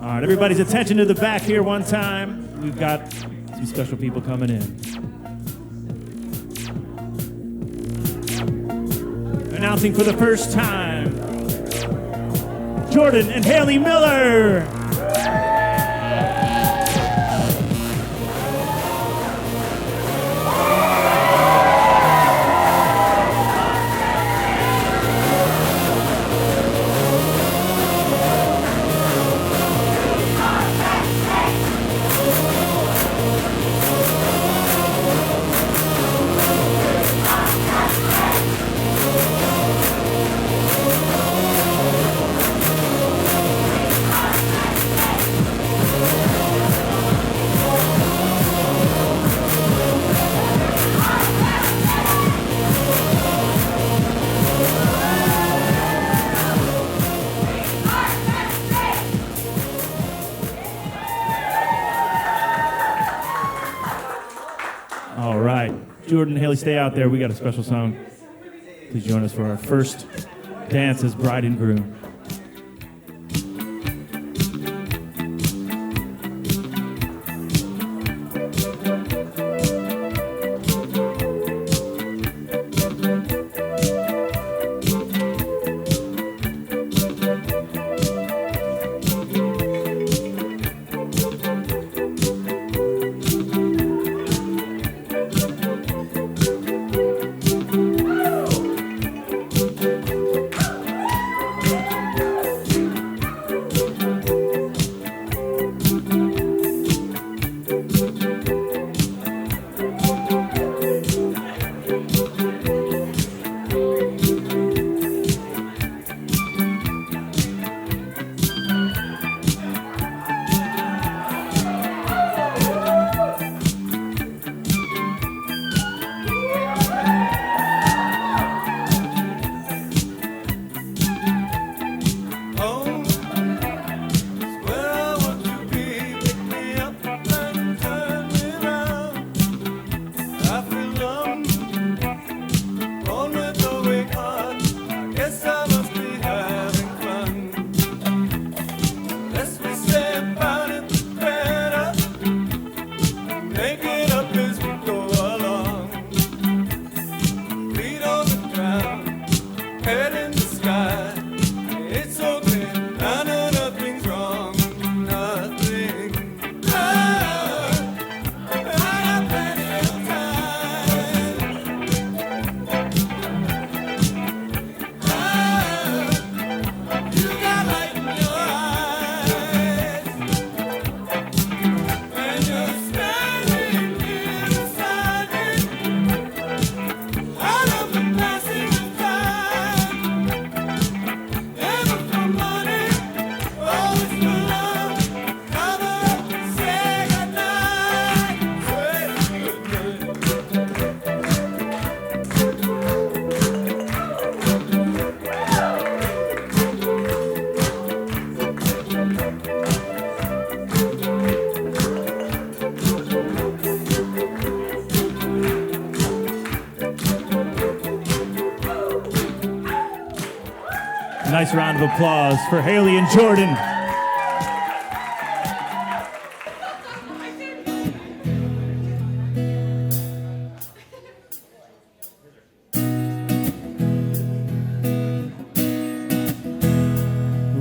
All right, everybody's attention to the back here one time. We've got some special people coming in. Announcing for the first time, Jordan and Hayley Miller. All right, Jordan and Hayley, stay out there. We got a special song. Please join us for our first dance as bride and groom. Nice round of applause for Hayley and Jordan.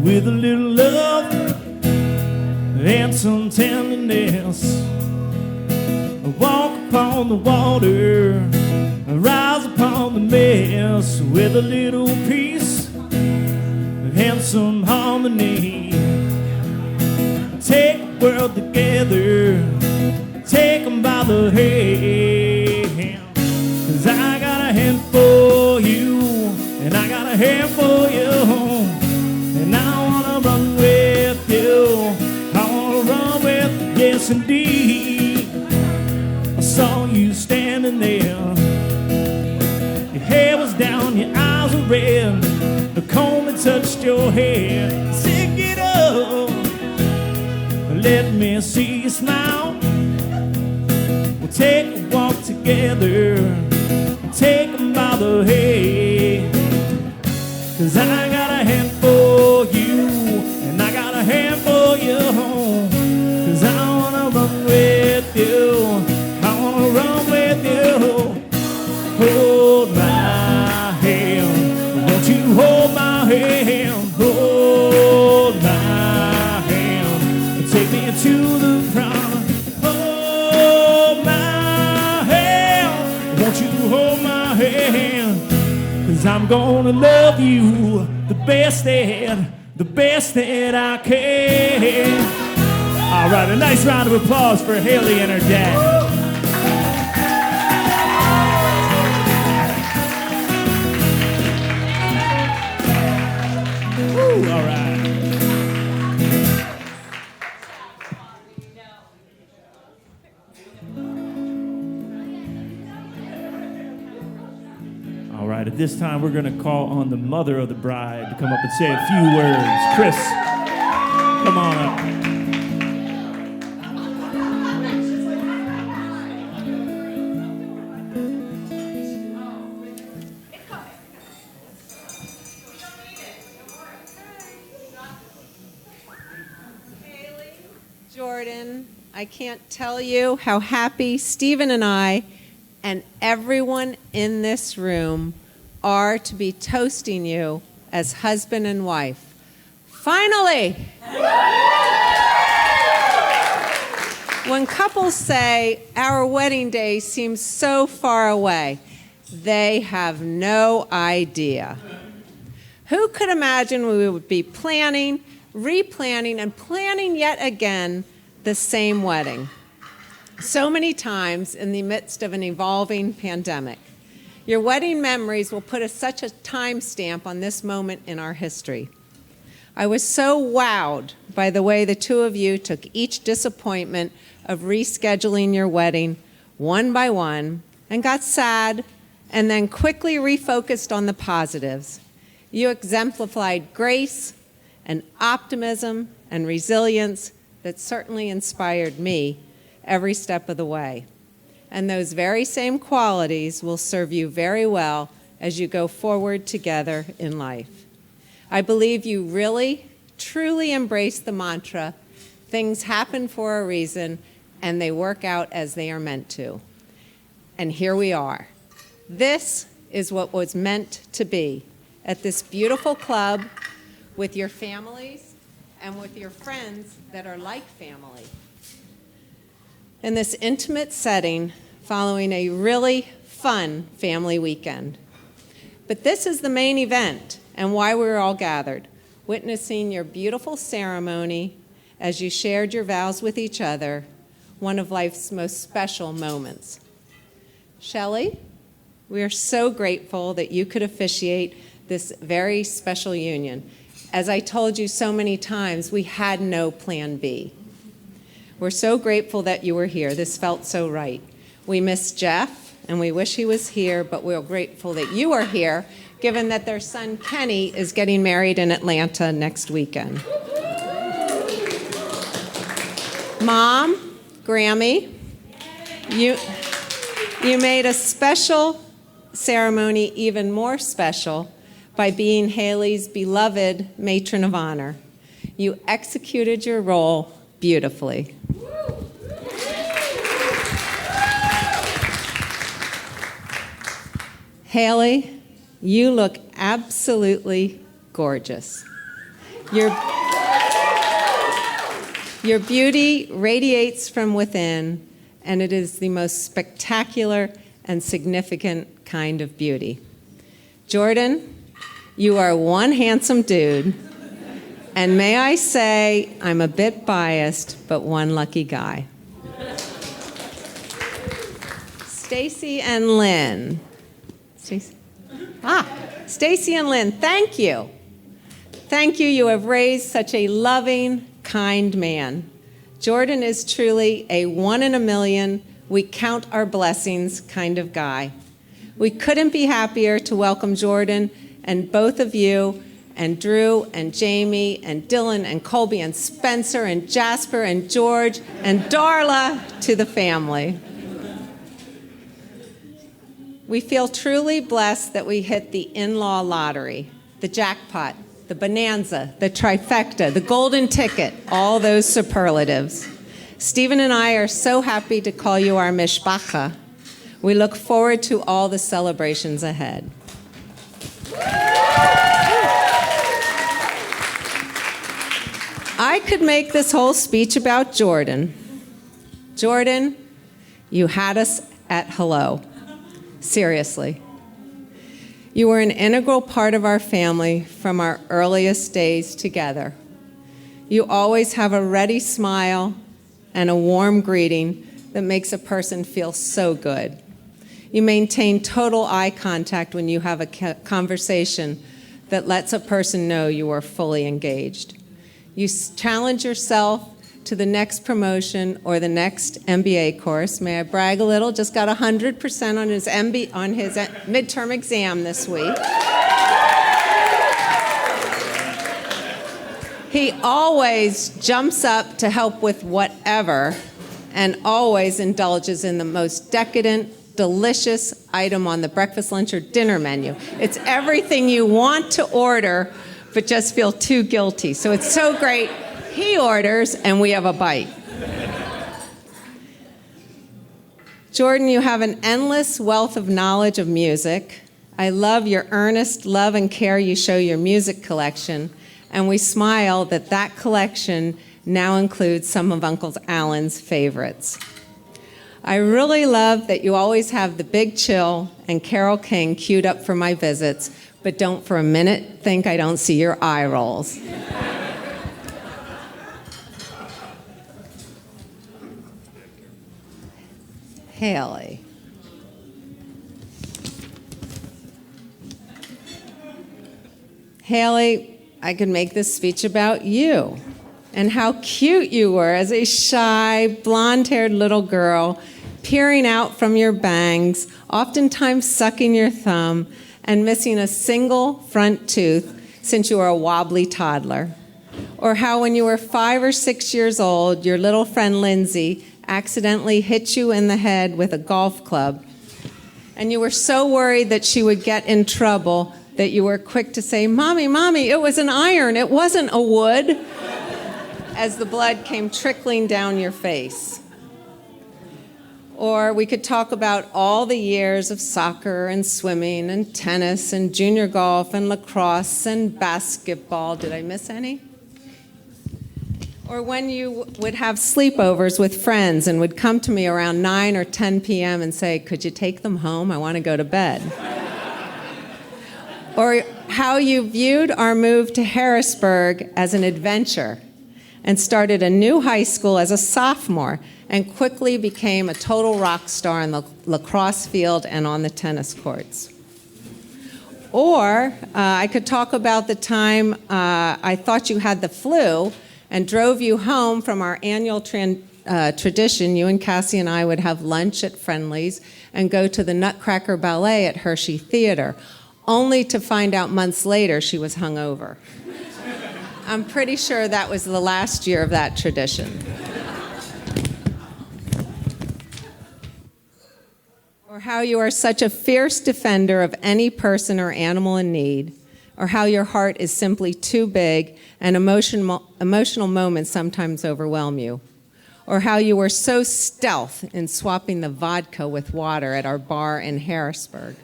With a little love and some tenderness, I walk upon the water, I rise upon the mess. With a little peace and some harmony, take the world together, take them by the hand. 'Cause I got a hand for you, and I got a hand for you, and I wanna run with you, I wanna run with you, yes indeed. I saw you standing there, your hair was down, your eyes were red, the comb had touched your head. Stick it up, let me see you smile. We'll take a walk together, take them by the hand. 'Cause I got a hand for you, and I got a hand for you, gonna love you the best that I can. All right, a nice round of applause for Hayley and her dad. Woo, all right. All right, at this time, we're going to call on the mother of the bride to come up and say a few words. Chris, come on up. Hayley, Jordan, I can't tell you how happy Stephen and I and everyone in this room are to be toasting you as husband and wife. Finally! When couples say, our wedding day seems so far away, they have no idea. Who could imagine we would be planning, replanning, and planning yet again the same wedding? So many times in the midst of an evolving pandemic. Your wedding memories will put such a timestamp on this moment in our history. I was so wowed by the way the two of you took each disappointment of rescheduling your wedding one by one and got sad and then quickly refocused on the positives. You exemplified grace and optimism and resilience that certainly inspired me every step of the way. And those very same qualities will serve you very well as you go forward together in life. I believe you really, truly embrace the mantra, things happen for a reason and they work out as they are meant to. And here we are. This is what was meant to be at this beautiful club with your families and with your friends that are like family. In this intimate setting following a really fun family weekend. But this is the main event and why we're all gathered, witnessing your beautiful ceremony as you shared your vows with each other, one of life's most special moments. Shelley, we are so grateful that you could officiate this very special union. As I told you so many times, we had no plan B. We're so grateful that you were here. This felt so right. We miss Jeff, and we wish he was here, but we're grateful that you are here, given that their son Kenny is getting married in Atlanta next weekend. Mom, Grammy, you made a special ceremony even more special by being Hayley's beloved matron of honor. You executed your role beautifully. Hayley, you look absolutely gorgeous. Your beauty radiates from within, and it is the most spectacular and significant kind of beauty. Jordan, you are one handsome dude, and may I say, I'm a bit biased, but one lucky guy. Stacy and Lynn. Stacy and Lynn, thank you. Thank you. You have raised such a loving, kind man. Jordan is truly a 1 in a million, we count our blessings kind of guy. We couldn't be happier to welcome Jordan and both of you and Drew and Jamie and Dylan and Colby and Spencer and Jasper and George and Darla to the family. We feel truly blessed that we hit the in-law lottery, the jackpot, the bonanza, the trifecta, the golden ticket, all those superlatives. Stephen and I are so happy to call you our mishpacha. We look forward to all the celebrations ahead. I could make this whole speech about Jordan. Jordan, you had us at hello. Seriously. You were an integral part of our family from our earliest days together. You always have a ready smile and a warm greeting that makes a person feel so good. You maintain total eye contact when you have a conversation that lets a person know you are fully engaged. You challenge yourself to the next promotion or the next MBA course. May I brag a little? Just got 100% on his midterm exam this week. He always jumps up to help with whatever and always indulges in the most decadent, delicious item on the breakfast, lunch, or dinner menu. It's everything you want to order but just feel too guilty. So it's so great. He orders, and we have a bite. Jordan, you have an endless wealth of knowledge of music. I love your earnest love and care you show your music collection, and we smile that that collection now includes some of Uncle Alan's favorites. I really love that you always have The Big Chill and Carole King queued up for my visits, but don't for a minute think I don't see your eye rolls. Hayley. Hayley, I could make this speech about you and how cute you were as a shy, blonde-haired little girl, peering out from your bangs, oftentimes sucking your thumb, and missing a single front tooth since you were a wobbly toddler. Or how when you were 5 or 6 years old, your little friend Lindsay accidentally hit you in the head with a golf club, and you were so worried that she would get in trouble that you were quick to say, "Mommy, Mommy, it was an iron, it wasn't a wood," as the blood came trickling down your face. Or we could talk about all the years of soccer and swimming and tennis and junior golf and lacrosse and basketball. Did I miss any? Or when you would have sleepovers with friends and would come to me around 9 or 10 p.m. and say, "Could you take them home? I want to go to bed." Or how you viewed our move to Harrisburg as an adventure and started a new high school as a sophomore and quickly became a total rock star in the lacrosse field and on the tennis courts. Or I could talk about the time I thought you had the flu and drove you home from our annual tradition. You and Cassie and I would have lunch at Friendly's and go to the Nutcracker Ballet at Hershey Theater, only to find out months later she was hungover. I'm pretty sure that was the last year of that tradition. Or how you are such a fierce defender of any person or animal in need, or how your heart is simply too big and emotional moments sometimes overwhelm you, or how you were so stealth in swapping the vodka with water at our bar in Harrisburg,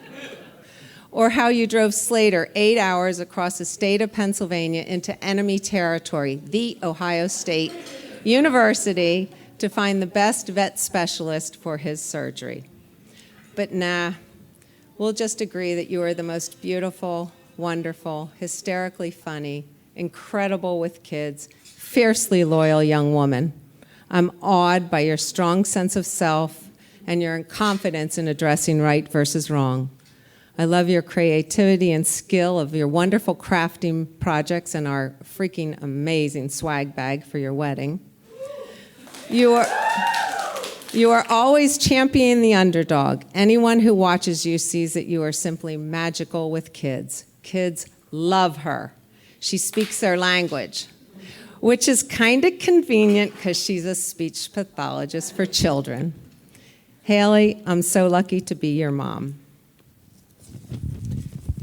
or how you drove Slater 8 hours across the state of Pennsylvania into enemy territory, the Ohio State University, to find the best vet specialist for his surgery. But nah, we'll just agree that you are the most beautiful, wonderful, hysterically funny, incredible with kids, fiercely loyal young woman. I'm awed by your strong sense of self and your confidence in addressing right versus wrong. I love your creativity and skill of your wonderful crafting projects and our freaking amazing swag bag for your wedding. You are always championing the underdog. Anyone who watches you sees that you are simply magical with kids. Kids love her. She speaks their language, which is kind of convenient because she's a speech pathologist for children. Hayley, I'm so lucky to be your mom.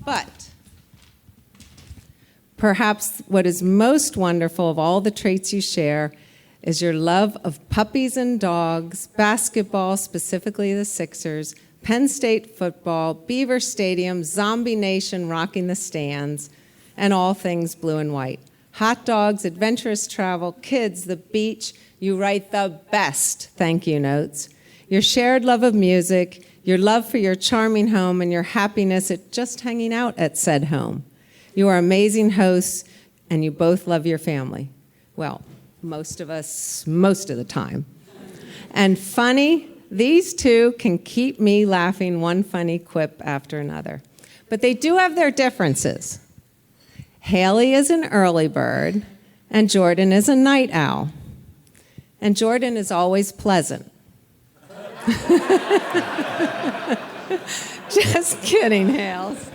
But perhaps what is most wonderful of all the traits you share is your love of puppies and dogs, basketball, specifically the Sixers, Penn State football, Beaver Stadium, Zombie Nation rocking the stands, and all things blue and white. Hot dogs, adventurous travel, kids, the beach. You write the best thank you notes. Your shared love of music, your love for your charming home, and your happiness at just hanging out at said home. You are amazing hosts, and you both love your family. Well, most of us, most of the time. And funny, these two can keep me laughing one funny quip after another. But they do have their differences. Hayley is an early bird, and Jordan is a night owl. And Jordan is always pleasant. Just kidding, Hales.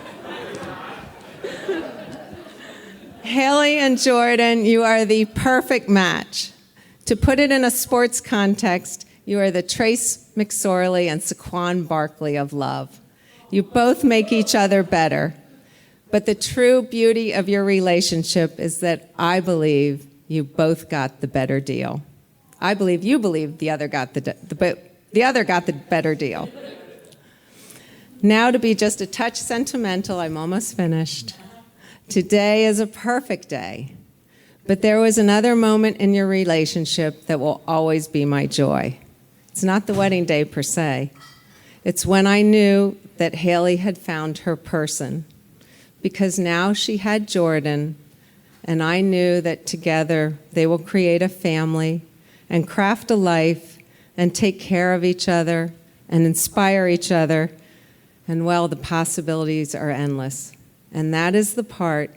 Hayley and Jordan, you are the perfect match. To put it in a sports context, you are the Trace McSorley and Saquon Barkley of love. You both make each other better. But the true beauty of your relationship is that I believe you both got the better deal. I believe you believe the other got the other got the better deal. Now, to be just a touch sentimental, I'm almost finished. Today is a perfect day, but there was another moment in your relationship that will always be my joy. It's not the wedding day per se. It's when I knew that Hayley had found her person, because now she had Jordan, and I knew that together they will create a family and craft a life and take care of each other and inspire each other. And well, the possibilities are endless. And that is the part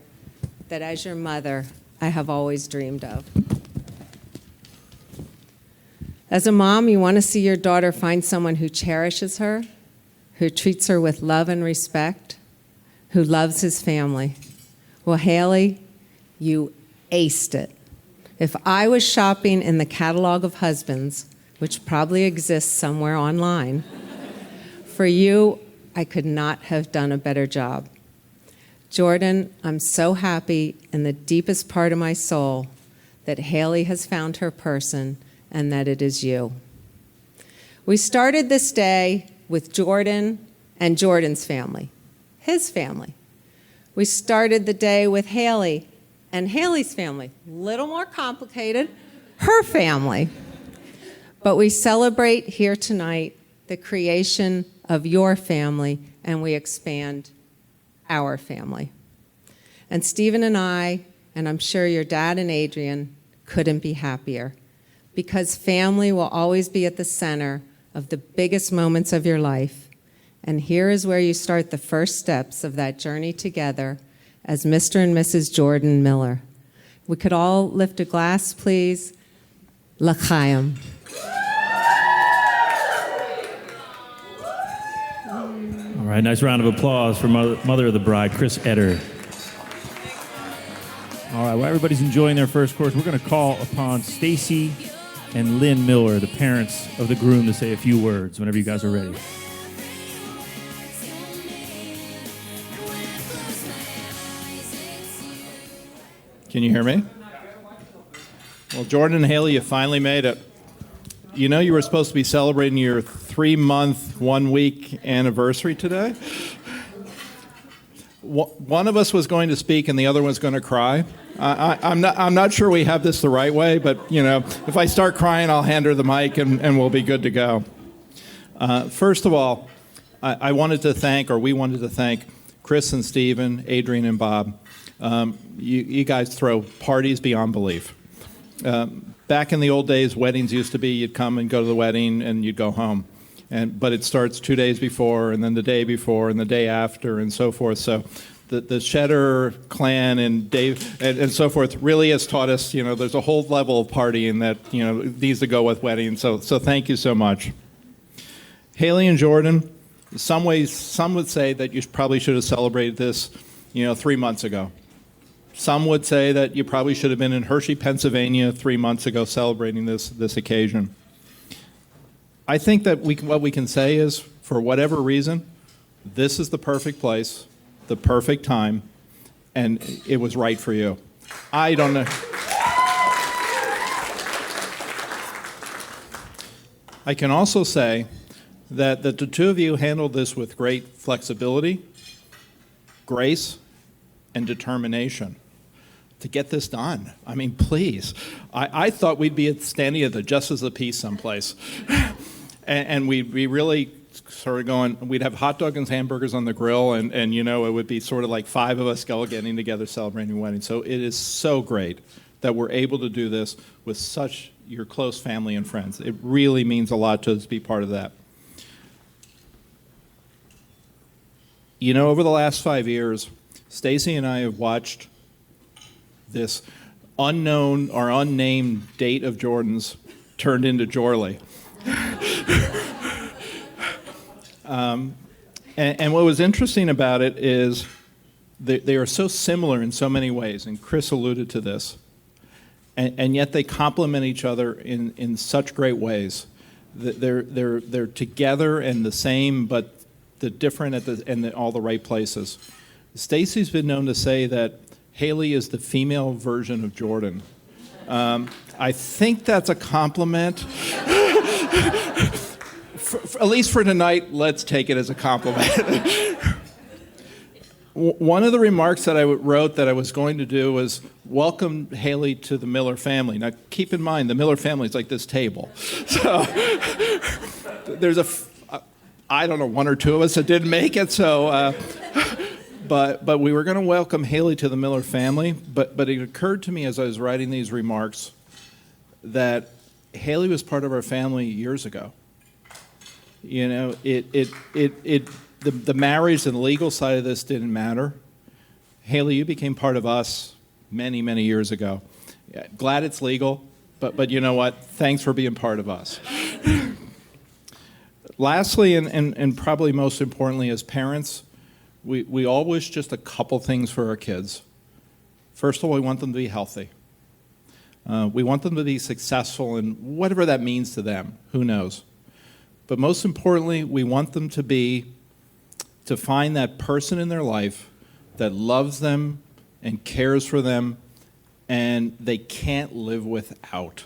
that, as your mother, I have always dreamed of. As a mom, you want to see your daughter find someone who cherishes her, who treats her with love and respect, who loves his family. Well, Hayley, you aced it. If I was shopping in the catalog of husbands, which probably exists somewhere online, for you, I could not have done a better job. Jordan, I'm so happy in the deepest part of my soul that Hayley has found her person and that it is you. We started this day with Jordan and Jordan's family, his family. We started the day with Hayley and Hayley's family, a little more complicated, her family. But we celebrate here tonight the creation of your family, and we expand our family. And Stephen and I, and I'm sure your dad and Adrian, couldn't be happier, because family will always be at the center of the biggest moments of your life. And here is where you start the first steps of that journey together as Mr. and Mrs. Jordan Miller. We could all lift a glass, please. L'chaim. All right, nice round of applause for mother of the bride, Chris Etter. All right, while everybody's enjoying their first course, we're going to call upon Stacy and Lynn Miller, the parents of the groom, to say a few words whenever you guys are ready. Can you hear me? Well, Jordan and Hayley, you finally made it. You know you were supposed to be celebrating your 3-month, 1-week anniversary today? One of us was going to speak and the other was going to cry. I'm not sure we have this the right way, but you know, if I start crying, I'll hand her the mic and we'll be good to go. First of all, we wanted to thank Chris and Stephen, Adrian and Bob. You guys throw parties beyond belief. Back in the old days, weddings used to be you'd come and go to the wedding and you'd go home. But it starts 2 days before, and then the day before, and the day after, and so forth. So the Cheddar clan and Dave and so forth really has taught us, there's a whole level of partying that, needs to go with weddings. So thank you so much. Hayley and Jordan, in some ways, some would say that you probably should have celebrated this, 3 months ago. Some would say that you probably should have been in Hershey, Pennsylvania 3 months ago celebrating this occasion. I think that what we can say is, for whatever reason, this is the perfect place, the perfect time, and it was right for you. I don't know. I can also say that the two of you handled this with great flexibility, grace, and determination to get this done. I mean, please. I thought we'd be standing at the Justice of the Peace someplace. And we really started going, we'd have hot dogs and hamburgers on the grill, and it would be sort of like 5 of us all getting together celebrating a wedding. So it is so great that we're able to do this with such your close family and friends. It really means a lot to us to be part of that. Over the last 5 years, Stacy and I have watched this unknown or unnamed date of Jordan's turned into Jorley. And what was interesting about it is they are so similar in so many ways, and Chris alluded to this, and yet they complement each other in such great ways. They're together and the same, but the different in all the right places. Stacy's been known to say that Hayley is the female version of Jordan. I think that's a compliment. At least for tonight, let's take it as a compliment. One of the remarks that I wrote that I was going to do was welcome Hayley to the Miller family. Now, keep in mind, the Miller family is like this table. So there's I don't know, 1 or 2 of us that didn't make it. So, but we were going to welcome Hayley to the Miller family. But it occurred to me as I was writing these remarks that Hayley was part of our family years ago. The marriage and the legal side of this didn't matter. Hayley, you became part of us many, many years ago. Glad it's legal, but you know what? Thanks for being part of us. Lastly, and probably most importantly as parents, we all wish just a couple things for our kids. First of all, we want them to be healthy. We want them to be successful in whatever that means to them. Who knows? But most importantly, we want them to find that person in their life that loves them and cares for them and they can't live without.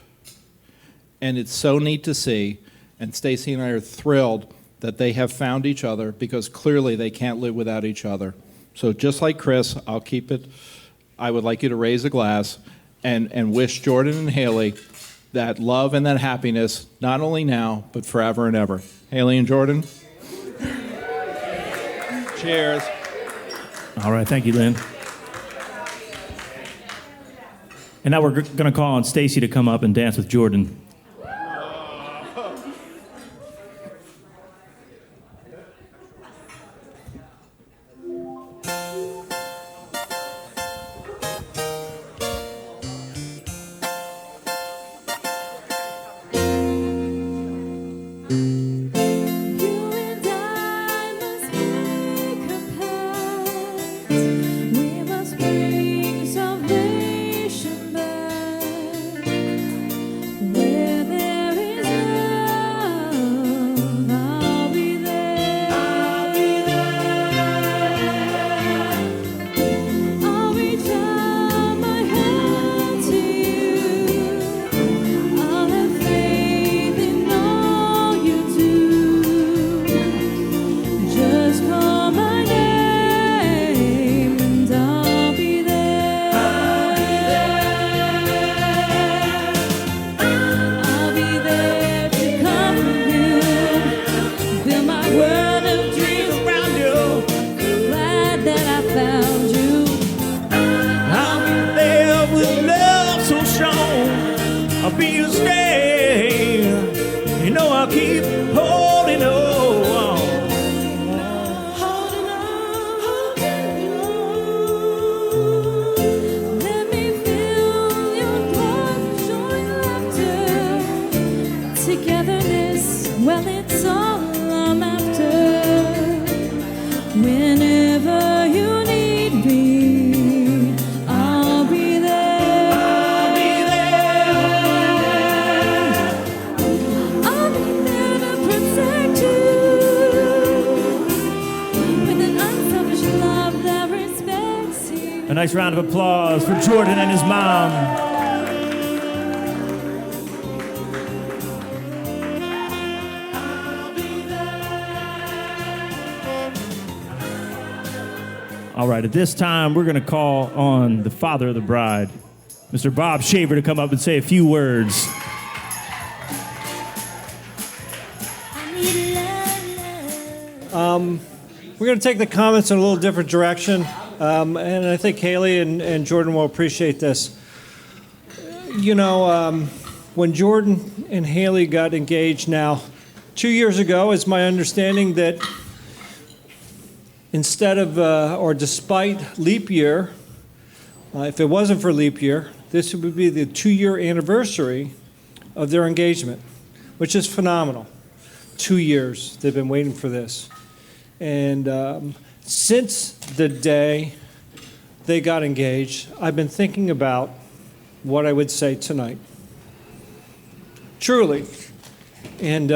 And it's so neat to see, and Stacy and I are thrilled that they have found each other because clearly they can't live without each other. So just like Chris, I would like you to raise a glass and wish Jordan and Hayley that love and that happiness, not only now, but forever and ever. Hayley and Jordan. Cheers. All right, thank you, Lynn. And now we're going to call on Stacy to come up and dance with Jordan. A nice round of applause for Jordan and his mom. All right, at this time, we're going to call on the father of the bride, Mr. Bob Shaver, to come up and say a few words. I need love, love. We're going to take the comments in a little different direction, and I think Hayley and Jordan will appreciate this. You know, when Jordan and Hayley got engaged now, 2 years ago, it's my understanding that instead of, or despite leap year, if it wasn't for leap year, this would be the 2-year anniversary of their engagement, which is phenomenal. 2 years they've been waiting for this. And since the day they got engaged, I've been thinking about what I would say tonight. Truly. And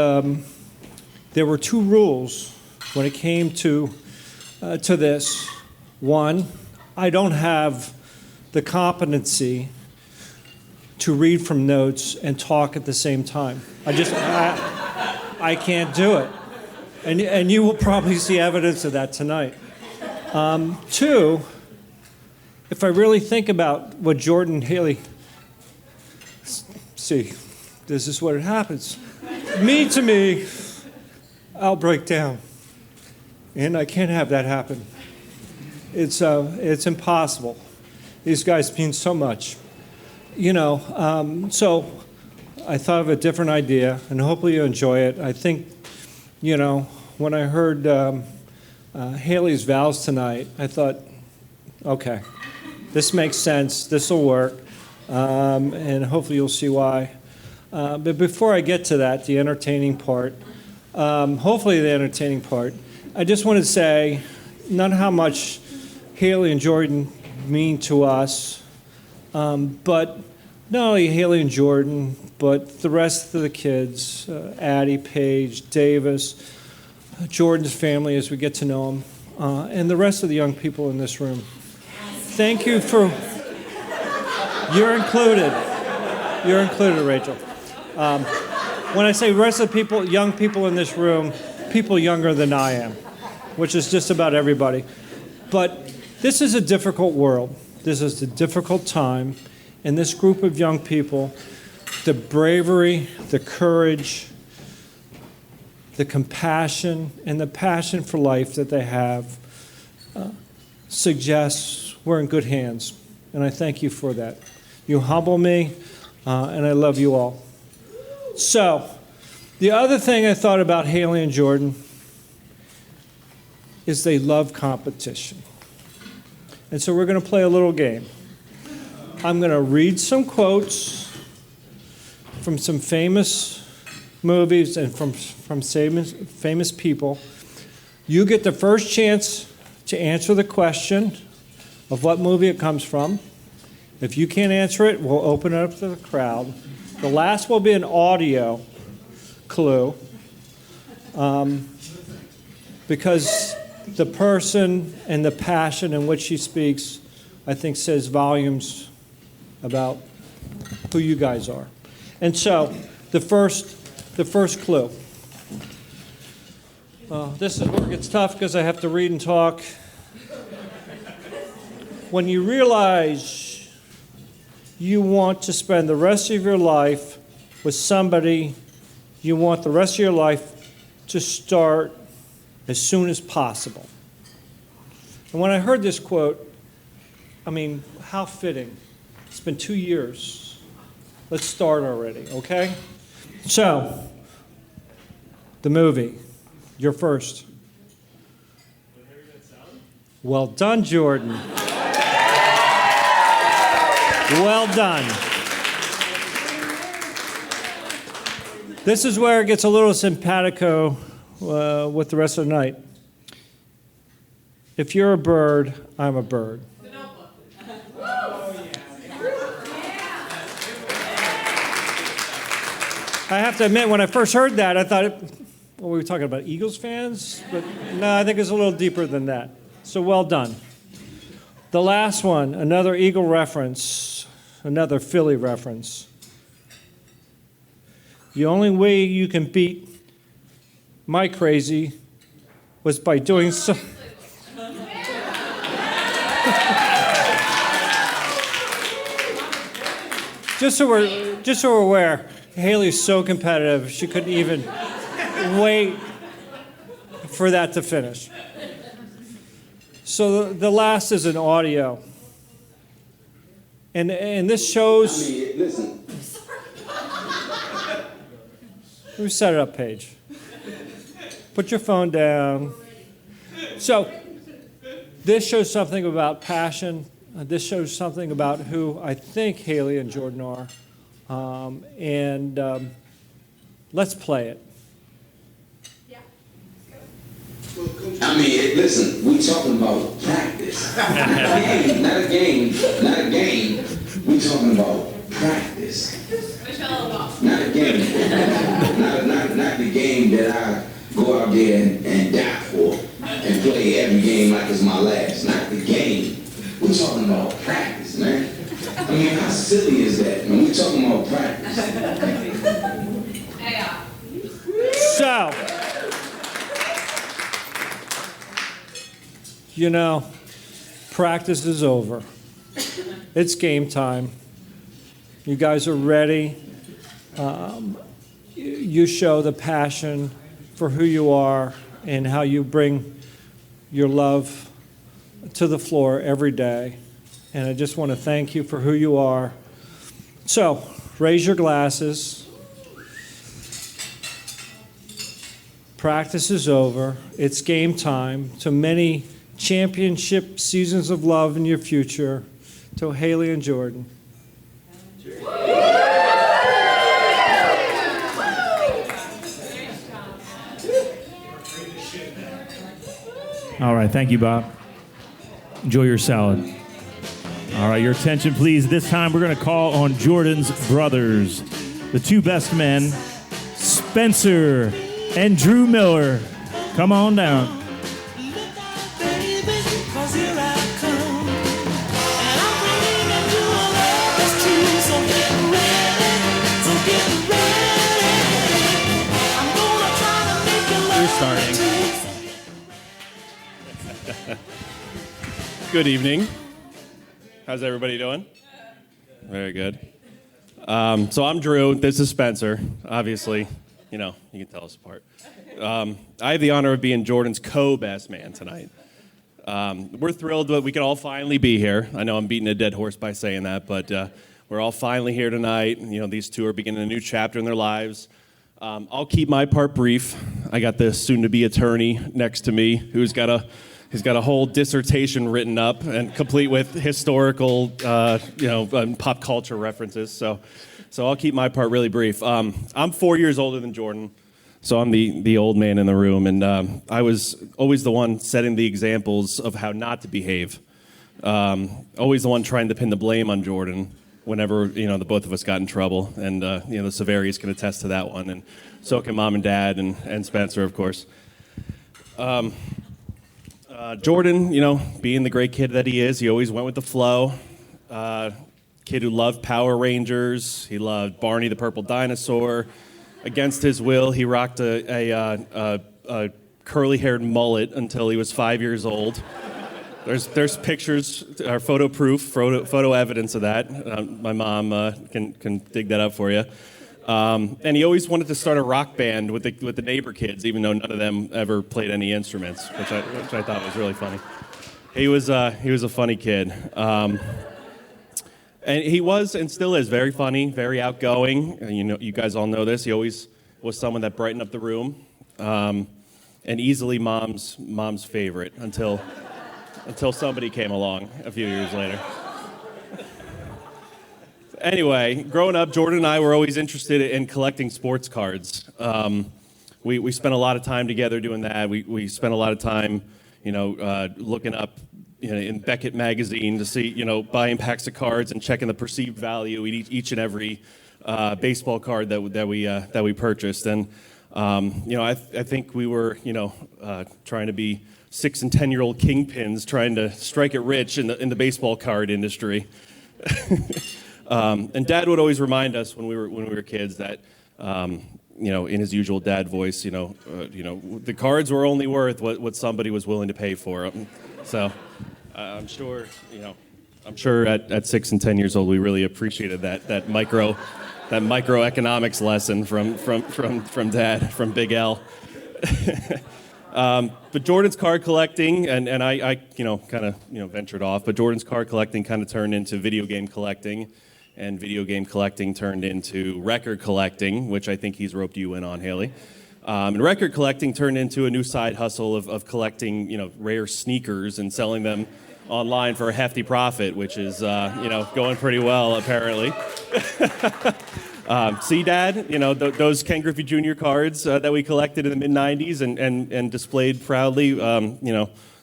there were 2 rules when it came to this. One, I don't have the competency to read from notes and talk at the same time. I can't do it. And you will probably see evidence of that tonight. 2, if I really think about what Jordan and Hayley, see, this is what it happens. To me, I'll break down. And I can't have that happen. It's impossible. These guys mean so much. You know, so I thought of a different idea, and hopefully you enjoy it. I think, you know, when I heard Hayley's vows tonight, I thought, okay, this makes sense, this will work, and hopefully you'll see why. But before I get to that, the entertaining part, hopefully the entertaining part, I just want to say not how much Hayley and Jordan mean to us, but not only Hayley and Jordan, but the rest of the kids, Addie, Paige, Davis, Jordan's family as we get to know them, and the rest of the young people in this room. Thank you for, you're included. You're included, Rachel. When I say rest of the people, young people in this room, people younger than I am, which is just about everybody. But this is a difficult world. This is a difficult time. And this group of young people, the bravery, the courage, the compassion, and the passion for life that they have suggests we're in good hands. And I thank you for that. You humble me, and I love you all. So, the other thing I thought about Hayley and Jordan is they love competition. And so we're going to play a little game. I'm going to read some quotes from some famous movies and from famous people. You get the first chance to answer the question of what movie it comes from. If you can't answer it, we'll open it up to the crowd. The last will be an audio clue, because the person and the passion in which she speaks, I think, says volumes about who you guys are. And so, the first clue. This is where it gets tough because I have to read and talk. When you realize you want to spend the rest of your life with somebody, you want the rest of your life to start as soon as possible. And when I heard this quote, I mean, how fitting. It's been 2 years. Let's start already, okay? So, the movie. You're first. Well done, Jordan. Well done. This is where it gets a little simpatico with the rest of the night. If you're a bird, I'm a bird. I have to admit, when I first heard that, I thought, well, we were talking about Eagles fans? But no, I think it's a little deeper than that. So well done. The last one, another Eagle reference, another Philly reference. The only way you can beat my crazy was by doing so. Just so we're aware, Hayley's so competitive, she couldn't even wait for that to finish. So the last is an audio. And this shows... Listen. Who set it up, Paige? Put your phone down. So this shows something about passion. This shows something about who I think Hayley and Jordan are. Let's play it. I mean, listen, we talking about practice. Not a game. We talking about practice. Not a game. Not the game that I go out there and die for and play every game like it's my last. Not the game. We talking about practice, man. I mean, how silly is that? When we talking about practice. So, you know, practice is over. It's game time. You guys are ready. You show the passion for who you are and how you bring your love to the floor every day. And I just want to thank you for who you are. So, raise your glasses. Practice is over. It's game time. To many championship seasons of love in your future. To Hayley and Jordan. All right, thank you, Bob. Enjoy your salad. All right, your attention, please. This time we're going to call on Jordan's brothers, the two best men, Spencer and Drew Miller. Come on down. You're starting. Good evening. How's everybody doing? Very good. So I'm Drew. This is Spencer. Obviously, you know, you can tell us apart. I have the honor of being Jordan's co-best man tonight. We're thrilled that we can all finally be here. I know I'm beating a dead horse by saying that, but we're all finally here tonight. You know, these two are beginning a new chapter in their lives. I'll keep my part brief. I got the soon-to-be attorney next to me who's got a whole dissertation written up and complete with historical, pop culture references. So I'll keep my part really brief. I'm 4 years older than Jordan, so I'm the old man in the room, and I was always the one setting the examples of how not to behave. Always the one trying to pin the blame on Jordan whenever the both of us got in trouble, and the Severi's can attest to that one, and so can Mom and Dad and Spencer, of course. Jordan, being the great kid that he is, he always went with the flow. Kid who loved Power Rangers. He loved Barney the Purple Dinosaur. Against his will, he rocked a curly-haired mullet until he was 5 years old. There's pictures, or photo proof, photo evidence of that. My mom can dig that up for you. And he always wanted to start a rock band with the neighbor kids, even though none of them ever played any instruments, which I thought was really funny. He was a funny kid, and he was and still is very funny, very outgoing. You guys all know this. He always was someone that brightened up the room, and easily mom's favorite until somebody came along a few years later. Anyway, growing up, Jordan and I were always interested in collecting sports cards. We spent a lot of time together doing that. We spent a lot of time, looking up in Beckett magazine to see, buying packs of cards and checking the perceived value in each and every baseball card that we purchased. And I think we were trying to be 6 and 10-year-old kingpins trying to strike it rich in the baseball card industry. And Dad would always remind us when we were kids that, in his usual dad voice, the cards were only worth what somebody was willing to pay for them. So I'm sure at 6 and 10 years old we really appreciated that microeconomics lesson from Dad, from Big L. But Jordan's card collecting, and I kind of ventured off, but Jordan's card collecting kind of turned into video game collecting, and video game collecting turned into record collecting, which I think he's roped you in on, Hayley. And record collecting turned into a new side hustle of collecting, rare sneakers and selling them online for a hefty profit, which is, going pretty well, apparently. See, Dad, those Ken Griffey Jr. cards that we collected in the mid-'90s and displayed proudly,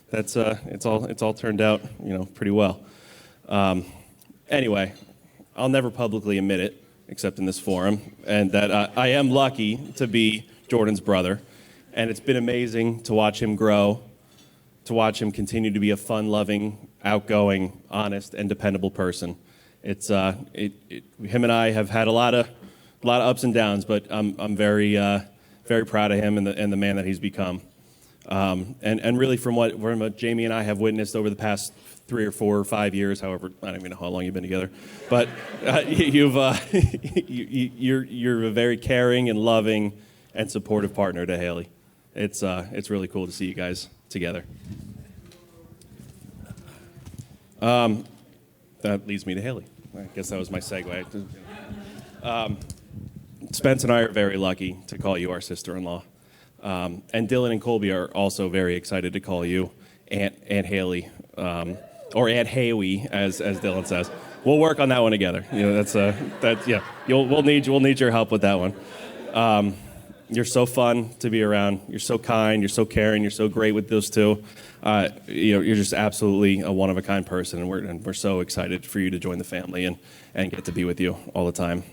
that's it's all turned out, pretty well. Anyway, I'll never publicly admit it, except in this forum, and that I am lucky to be Jordan's brother, and it's been amazing to watch him grow, to watch him continue to be a fun-loving, outgoing, honest, and dependable person. It's him and I have had a lot of ups and downs, but I'm very very proud of him and the man that he's become. And really from what Jamie and I have witnessed over the past 3 or 4 or 5 years, however, I don't even know how long you've been together, but you're a very caring and loving and supportive partner to Hayley. It's really cool to see you guys together. That leads me to Hayley. I guess that was my segue. Spence and I are very lucky to call you our sister-in-law. And Dylan and Colby are also very excited to call you Aunt Hayley, or Aunt Hayley, as Dylan says. We'll work on that one together. We'll need your help with that one. You're so fun to be around. You're so kind. You're so caring. You're so great with those two. You're just absolutely a one-of-a-kind person, and we're so excited for you to join the family and get to be with you all the time.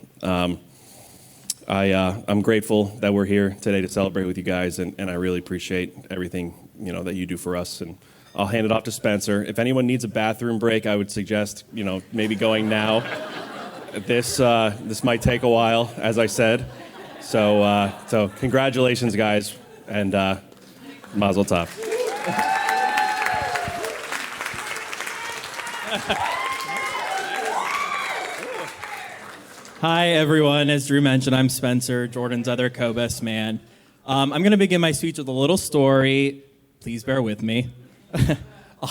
I'm grateful that we're here today to celebrate with you guys, and I really appreciate everything that you do for us. And I'll hand it off to Spencer. If anyone needs a bathroom break, I would suggest maybe going now. This might take a while, as I said. So congratulations, guys, and mazel tov. Hi, everyone. As Drew mentioned, I'm Spencer, Jordan's other co-best man. I'm going to begin my speech with a little story. Please bear with me.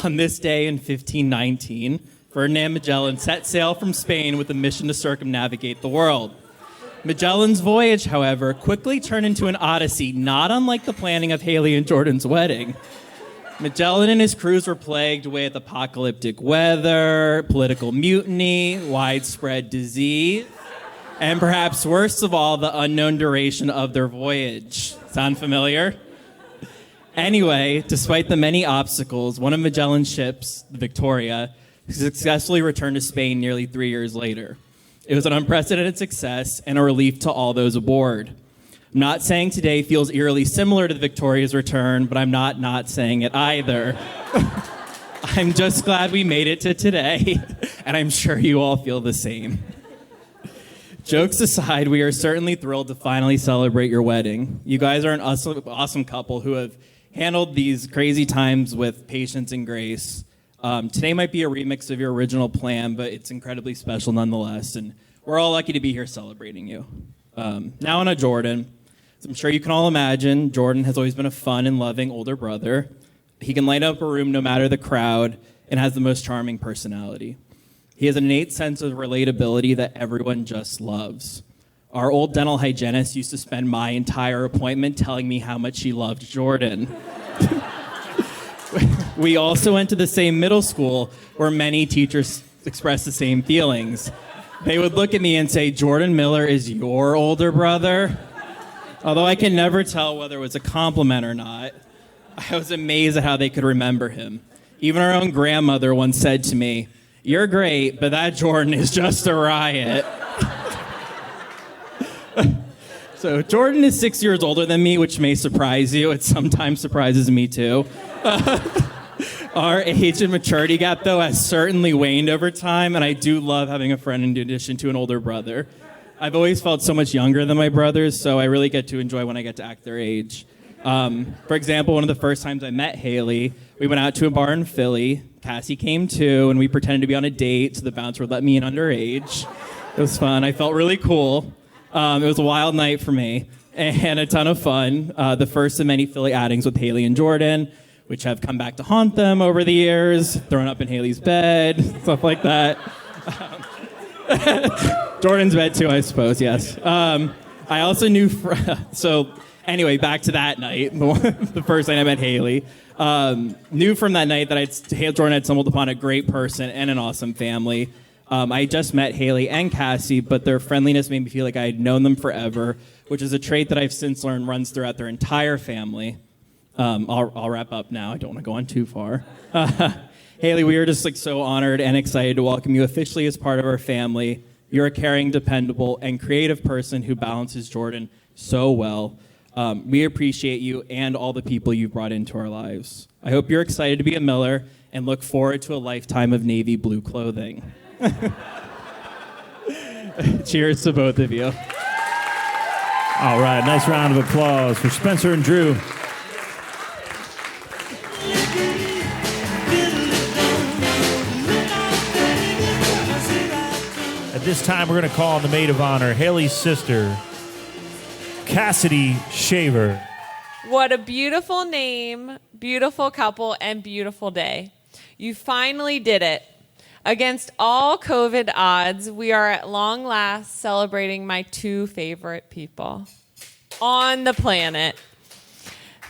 On this day in 1519, Ferdinand Magellan set sail from Spain with a mission to circumnavigate the world. Magellan's voyage, however, quickly turned into an odyssey, not unlike the planning of Hayley and Jordan's wedding. Magellan and his crews were plagued with apocalyptic weather, political mutiny, widespread disease, and perhaps worst of all, the unknown duration of their voyage. Sound familiar? Anyway, despite the many obstacles, one of Magellan's ships, the Victoria, successfully returned to Spain nearly 3 years later. It was an unprecedented success and a relief to all those aboard. I'm not saying today feels eerily similar to the Victoria's return, but I'm not saying it either. I'm just glad we made it to today, and I'm sure you all feel the same. Jokes aside, we are certainly thrilled to finally celebrate your wedding. You guys are an awesome couple who have handled these crazy times with patience and grace. Today might be a remix of your original plan, but it's incredibly special nonetheless, and we're all lucky to be here celebrating you. Now on to Jordan. As I'm sure you can all imagine, Jordan has always been a fun and loving older brother. He can light up a room no matter the crowd and has the most charming personality. He has an innate sense of relatability that everyone just loves. Our old dental hygienist used to spend my entire appointment telling me how much she loved Jordan. We also went to the same middle school where many teachers expressed the same feelings. They would look at me and say, "Jordan Miller is your older brother?" Although I can never tell whether it was a compliment or not, I was amazed at how they could remember him. Even our own grandmother once said to me, "You're great, but that Jordan is just a riot." So Jordan is 6 years older than me, which may surprise you. It sometimes surprises me too. Our age and maturity gap, though, has certainly waned over time, and I do love having a friend in addition to an older brother. I've always felt so much younger than my brothers, so I really get to enjoy when I get to act their age. For example, one of the first times I met Hayley, we went out to a bar in Philly. Cassie came too, and we pretended to be on a date, so the bouncer would let me in underage. It was fun. I felt really cool. It was a wild night for me. and a ton of fun. The first of many Philly outings with Hayley and Jordan, which have come back to haunt them over the years, thrown up in Hayley's bed, stuff like that. Jordan's bed too, I suppose, yes. I also knew, so anyway, back to that night, the first night I met Hayley. Knew from that night that Jordan had stumbled upon a great person and an awesome family. I just met Hayley and Cassie, but their friendliness made me feel like I had known them forever, which is a trait that I've since learned runs throughout their entire family. I'll wrap up now. I don't want to go on too far. Hayley, we are just so honored and excited to welcome you officially as part of our family. You're a caring, dependable, and creative person who balances Jordan so well. We appreciate you and all the people you've brought into our lives. I hope you're excited to be a Miller and look forward to a lifetime of navy blue clothing. Cheers to both of you. All right, nice round of applause for Spencer and Drew. At this time, we're going to call on the maid of honor, Hayley's sister, Cassidy Shaver. What a beautiful name, beautiful couple, and beautiful day. You finally did it. Against all COVID odds, we are at long last celebrating my two favorite people on the planet.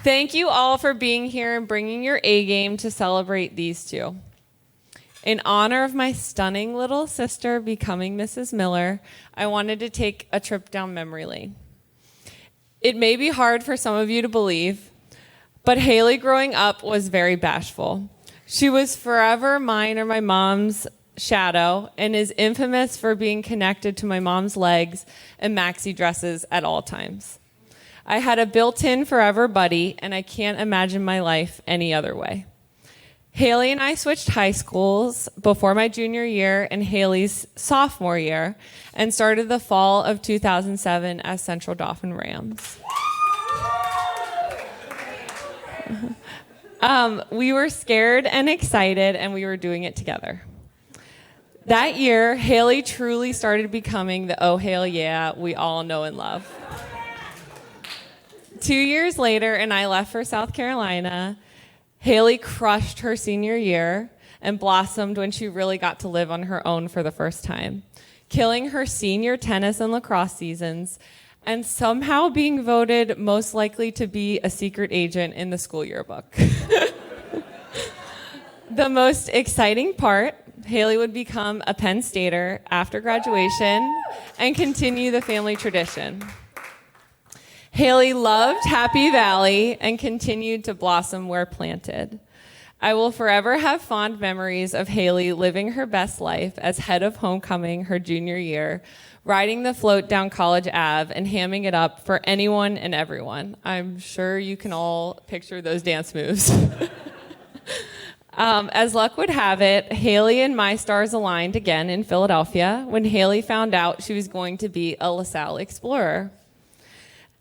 Thank you all for being here and bringing your A game to celebrate these two. In honor of my stunning little sister becoming Mrs. Miller, I wanted to take a trip down memory lane. It may be hard for some of you to believe, but Hayley growing up was very bashful. She was forever mine or my mom's shadow and is infamous for being connected to my mom's legs and maxi dresses at all times. I had a built-in forever buddy, and I can't imagine my life any other way. Hayley and I switched high schools before my junior year and Hayley's sophomore year and started the fall of 2007 as Central Dauphin Rams. We were scared and excited, and we were doing it together. That year, Hayley truly started becoming the oh, hail yeah we all know and love. 2 years later, and I left for South Carolina, Hayley crushed her senior year and blossomed when she really got to live on her own for the first time, killing her senior tennis and lacrosse seasons and somehow being voted most likely to be a secret agent in the school yearbook. The most exciting part, Hayley would become a Penn Stater after graduation and continue the family tradition. Hayley loved Happy Valley and continued to blossom where planted. I will forever have fond memories of Hayley living her best life as head of homecoming her junior year, riding the float down College Ave and hamming it up for anyone and everyone. I'm sure you can all picture those dance moves. As luck would have it, Hayley and my stars aligned again in Philadelphia when Hayley found out she was going to be a LaSalle Explorer.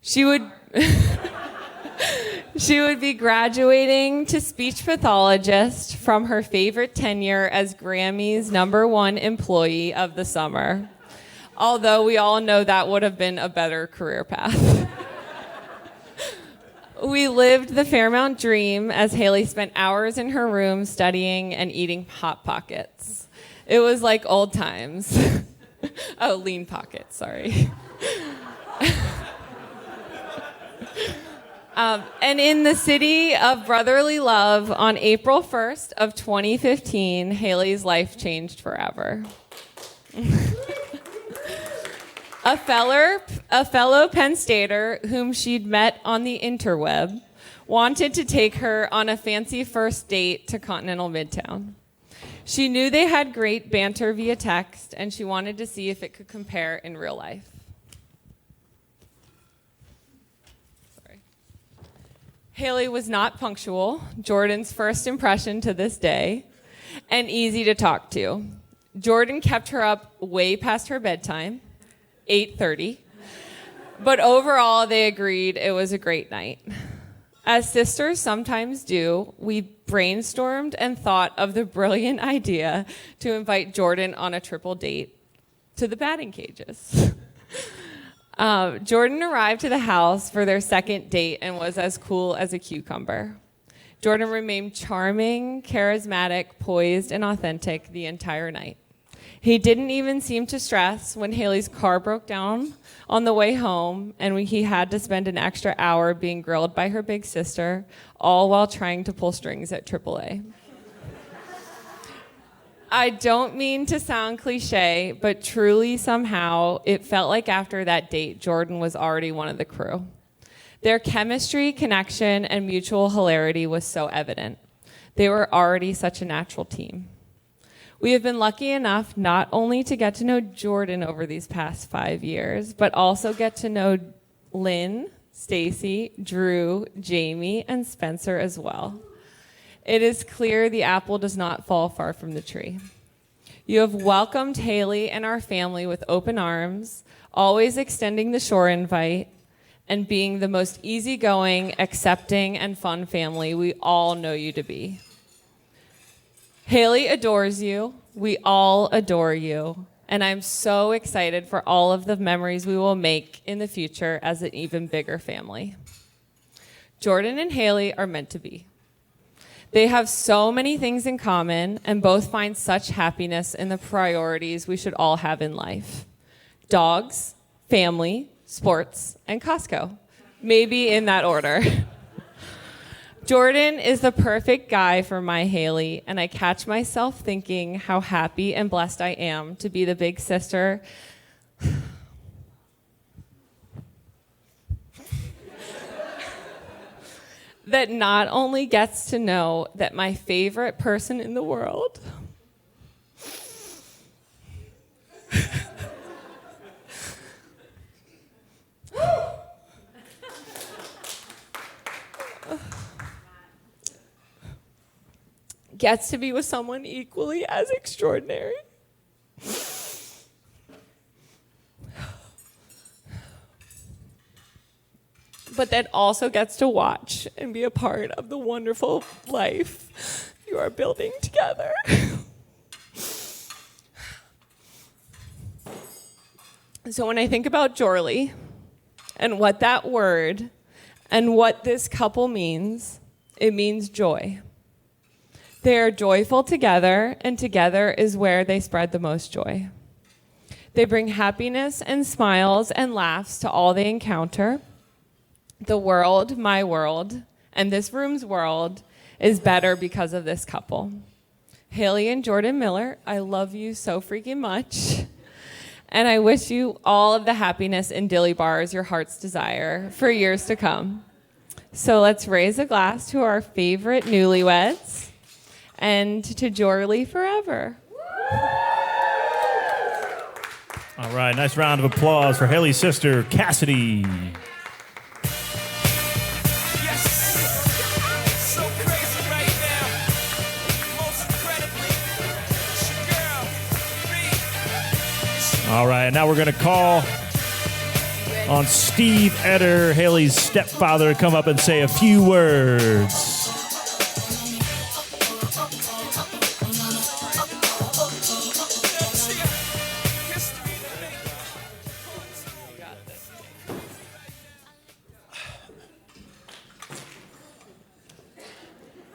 She would be graduating to speech pathologist from her favorite tenure as Grammy's #1 employee of the summer. Although we all know that would have been a better career path. We lived the Fairmount dream as Hayley spent hours in her room studying and eating Hot Pockets. It was like old times. Oh, Lean Pockets, sorry. And in the city of brotherly love, on April 1st of 2015, Hayley's life changed forever. A fellow Penn Stater whom she'd met on the interweb wanted to take her on a fancy first date to Continental Midtown. She knew they had great banter via text, and she wanted to see if it could compare in real life. Hayley was not punctual, Jordan's first impression to this day, and easy to talk to. Jordan kept her up way past her bedtime, 8:30, but overall they agreed it was a great night. As sisters sometimes do, we brainstormed and thought of the brilliant idea to invite Jordan on a triple date to the batting cages. Jordan arrived to the house for their second date and was as cool as a cucumber. Jordan remained charming, charismatic, poised, and authentic the entire night. He didn't even seem to stress when Hayley's car broke down on the way home and he had to spend an extra hour being grilled by her big sister, all while trying to pull strings at AAA. I don't mean to sound cliche, but truly somehow it felt like after that date, Jordan was already one of the crew. Their chemistry, connection, and mutual hilarity was so evident. They were already such a natural team. We have been lucky enough not only to get to know Jordan over these past 5 years, but also get to know Lynn, Stacy, Drew, Jamie, and Spencer as well. It is clear the apple does not fall far from the tree. You have welcomed Hayley and our family with open arms, always extending the shore invite, and being the most easygoing, accepting, and fun family we all know you to be. Hayley adores you. We all adore you. And I'm so excited for all of the memories we will make in the future as an even bigger family. Jordan and Hayley are meant to be. They have so many things in common and both find such happiness in the priorities we should all have in life. Dogs, family, sports, and Costco. Maybe in that order. Jordan is the perfect guy for my Hayley, and I catch myself thinking how happy and blessed I am to be the big sister that not only gets to know that my favorite person in the world gets to be with someone equally as extraordinary. But that also gets to watch and be a part of the wonderful life you are building together. So when I think about Jorley and what that word and what this couple means, it means joy. They are joyful together, and together is where they spread the most joy. They bring happiness and smiles and laughs to all they encounter. The world, my world, and this room's world is better because of this couple. Hayley and Jordan Miller, I love you so freaking much. And I wish you all of the happiness and dilly bars your hearts desire for years to come. So let's raise a glass to our favorite newlyweds and to Jorley forever. All right, nice round of applause for Hayley's sister, Cassidy. All right, now we're going to call on Steve Eder, Hayley's stepfather, to come up and say a few words.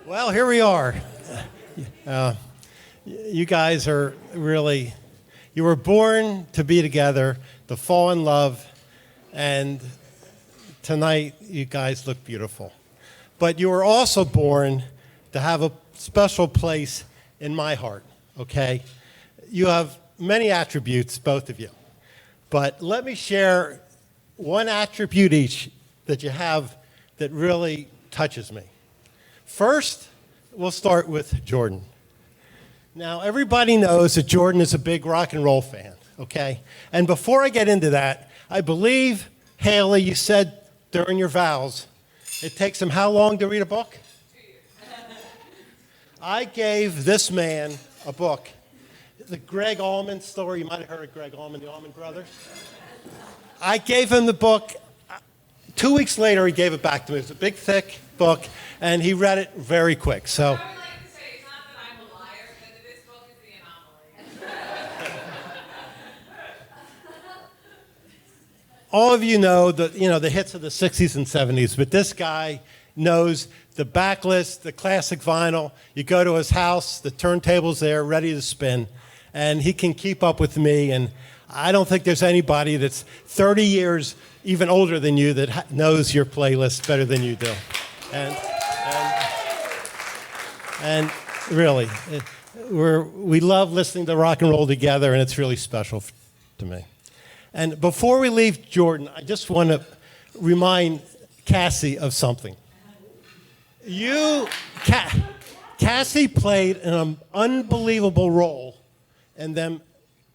Well, here we are. You guys are really, you were born to be together, to fall in love, and tonight you guys look beautiful. But you were also born to have a special place in my heart, okay? You have many attributes, both of you. But let me share one attribute each that you have that really touches me. First, we'll start with Jordan. Now, everybody knows that Jordan is a big rock and roll fan, okay? And before I get into that, I believe, Hayley, you said during your vows, it takes him how long to read a book? 2 years. I gave this man a book, the Greg Allman story. You might have heard of Greg Allman, the Allman Brothers. I gave him the book. 2 weeks later, he gave it back to me. It was a big, thick book, and he read it very quick. So. I would like to say it's not that I'm a liar, but that this book is the anomaly. all of you know the hits of the 60s and 70s, but this guy knows the backlist, the classic vinyl. You go to his house, the turntable's there, ready to spin, and he can keep up with me. And I don't think there's anybody that's 30 years even older than you that knows your playlist better than you do. And really, we love listening to rock and roll together, and it's really special to me. And before we leave Jordan, I just want to remind Cassie of something. Cassie played an unbelievable role in them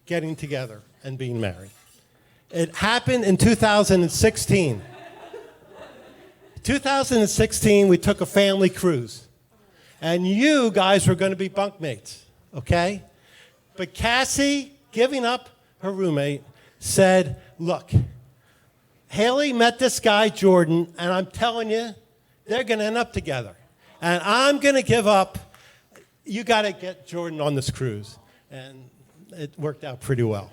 getting together and being married. It happened in 2016. 2016, we took a family cruise. And you guys were going to be bunkmates, okay? But Cassie, giving up her roommate, said, look, Hayley met this guy, Jordan, and I'm telling you, they're going to end up together. And I'm going to give up. You got to get Jordan on this cruise. And it worked out pretty well.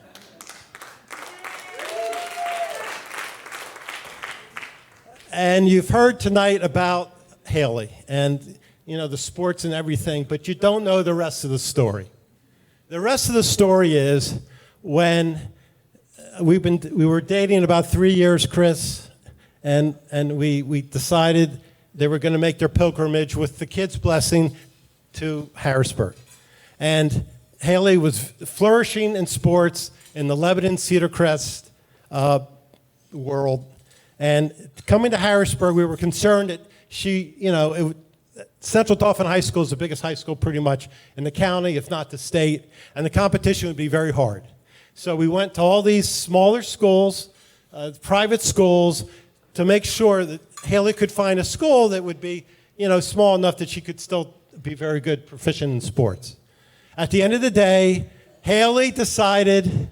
And you've heard tonight about Hayley and, the sports and everything, but you don't know the rest of the story. The rest of the story is when we were dating about 3 years, Chris, and we decided they were going to make their pilgrimage with the kids' blessing to Harrisburg. And Hayley was flourishing in sports in the Lebanon Cedar Crest world. And coming to Harrisburg, we were concerned that Central Dauphin High School is the biggest high school pretty much in the county, if not the state, and the competition would be very hard. So we went to all these smaller schools, private schools, to make sure that Hayley could find a school that would be, small enough that she could still be very good, proficient in sports. At the end of the day, Hayley decided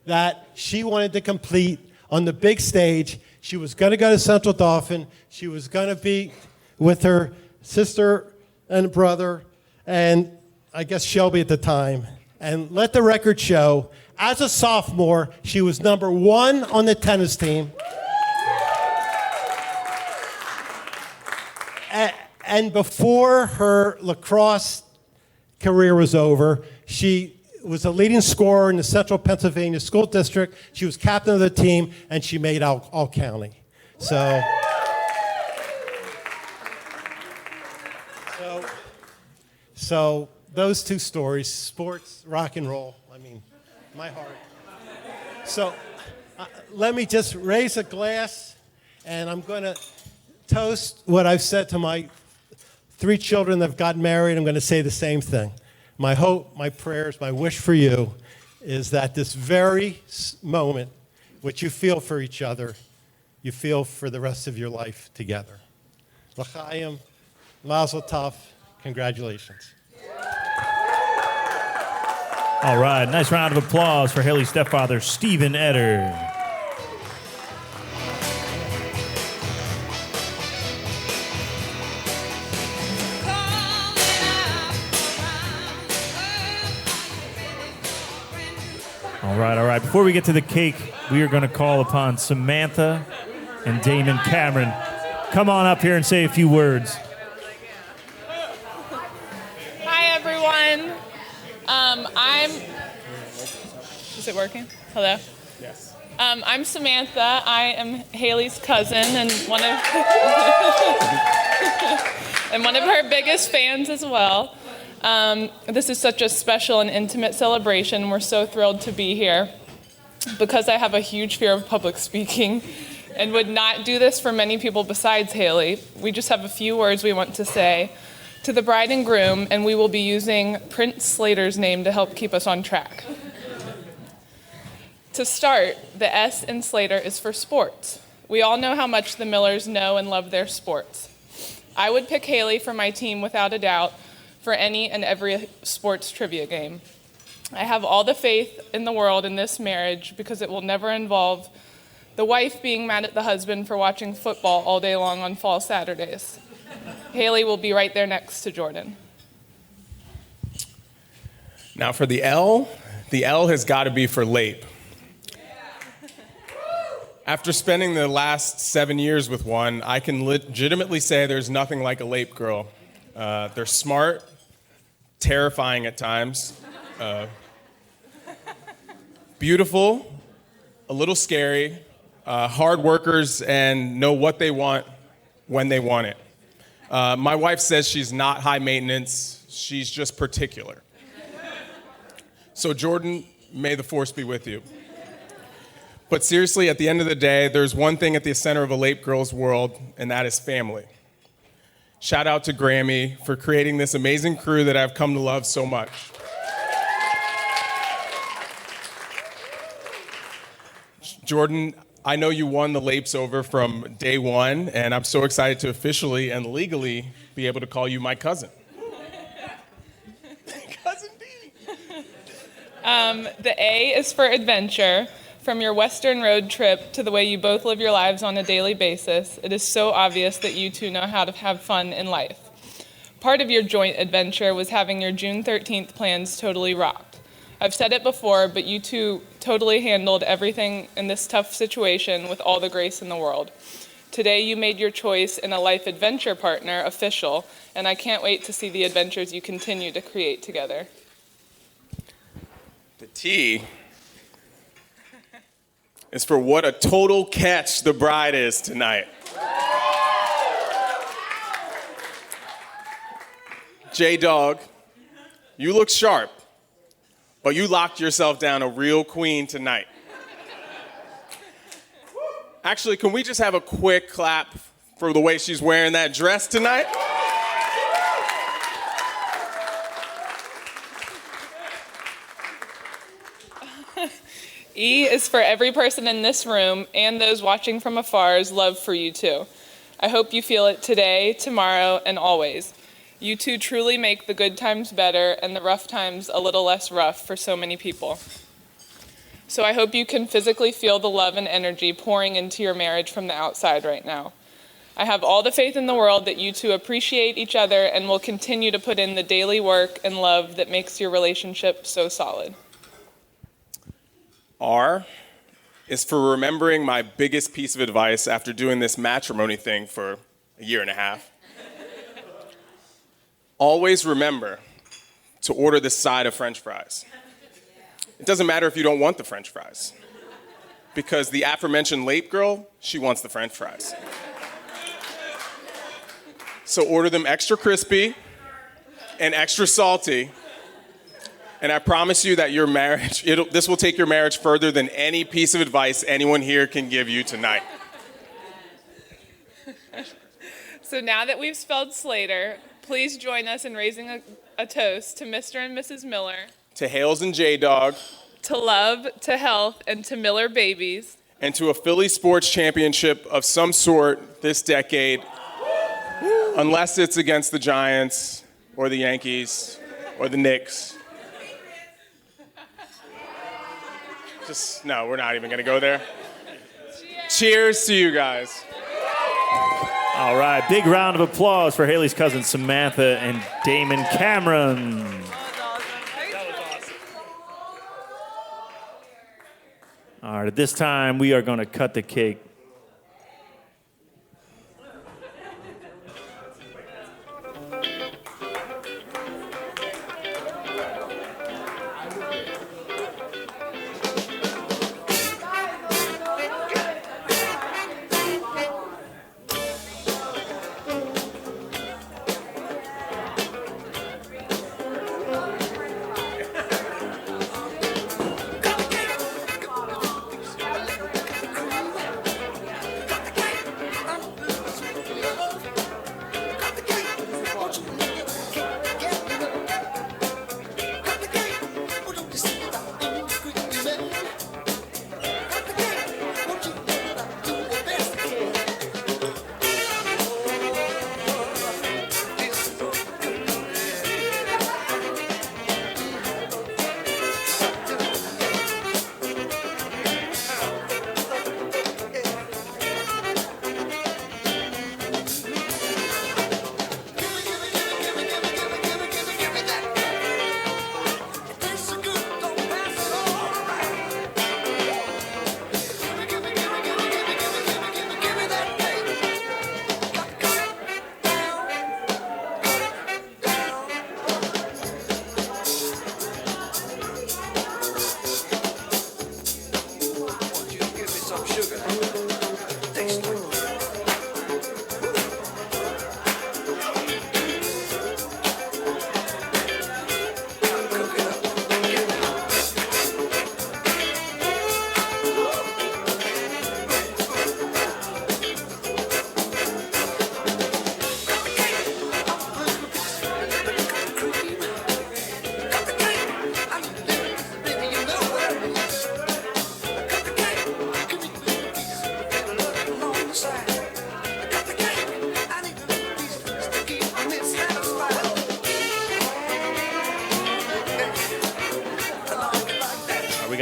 that she wanted to compete on the big stage. She was going to go to Central Dauphin. She was going to be with her sister and brother, and I guess Shelby at the time. And let the record show, as a sophomore, she was number 1 on the tennis team. And before her lacrosse career was over, she was a leading scorer in the Central Pennsylvania School District. She was captain of the team, and she made all county. So those two stories, sports, rock and roll, my heart. So let me just raise a glass, and I'm going to toast what I've said to my 3 children that have gotten married. I'm going to say the same thing. My hope, my prayers, my wish for you is that this very moment, which you feel for each other, you feel for the rest of your life together. L'chaim, mazel tov, congratulations. All right, nice round of applause for Hayley's stepfather, Stephen Eder. All right. Before we get to the cake, we are going to call upon Samantha and Damon Cameron. Come on up here and say a few words. Hi, everyone. Is it working? Hello? Yes. I'm Samantha. I am Hayley's cousin and one of her biggest fans as well. This is such a special and intimate celebration. We're so thrilled to be here because I have a huge fear of public speaking and would not do this for many people besides Hayley. We just have a few words we want to say to the bride and groom, and we will be using Prince Slater's name to help keep us on track. To start, the S in Slater is for sports. We all know how much the Millers know and love their sports. I would pick Hayley for my team without a doubt for any and every sports trivia game. I have all the faith in the world in this marriage because it will never involve the wife being mad at the husband for watching football all day long on fall Saturdays. Hayley will be right there next to Jordan. Now for the L has got to be for late. After spending the last 7 years with one, I can legitimately say there's nothing like a Lape girl. They're smart, terrifying at times, beautiful, a little scary, hard workers, and know what they want when they want it. My wife says she's not high maintenance, she's just particular. So Jordan, may the force be with you. But seriously, at the end of the day, there's one thing at the center of a Lape girl's world, and that is family. Shout out to Grammy for creating this amazing crew that I've come to love so much. Jordan, I know you won the Lapes over from day one, and I'm so excited to officially and legally be able to call you my cousin. Cousin D. The A is for adventure. From your Western road trip to the way you both live your lives on a daily basis, it is so obvious that you two know how to have fun in life. Part of your joint adventure was having your June 13th plans totally rocked. I've said it before, but you two totally handled everything in this tough situation with all the grace in the world. Today you made your choice in a life adventure partner official, and I can't wait to see the adventures you continue to create together. The T is for what a total catch the bride is tonight. J-Dog, you look sharp, but you locked yourself down a real queen tonight. Actually, can we just have a quick clap for the way she's wearing that dress tonight? E is for every person in this room and those watching from afar's love for you too. I hope you feel it today, tomorrow, and always. You two truly make the good times better and the rough times a little less rough for so many people. So I hope you can physically feel the love and energy pouring into your marriage from the outside right now. I have all the faith in the world that you two appreciate each other and will continue to put in the daily work and love that makes your relationship so solid. R is for remembering my biggest piece of advice after doing this matrimony thing for a year and a half. Always remember to order this side of French fries. It doesn't matter if you don't want the French fries, because the aforementioned Lape girl, she wants the French fries. So order them extra crispy and extra salty. And I promise you that your marriage, this will take your marriage further than any piece of advice anyone here can give you tonight. So now that we've spelled Slater, please join us in raising a toast to Mr. and Mrs. Miller. To Hales and J-Dog. To love, to health, and to Miller babies. And to a Philly sports championship of some sort this decade, unless it's against the Giants or the Yankees or the Knicks. No, we're not even going to go there. Cheers to you guys. All right, big round of applause for Hayley's cousin Samantha and Damon Cameron. That was awesome. All right, at this time, we are going to cut the cake.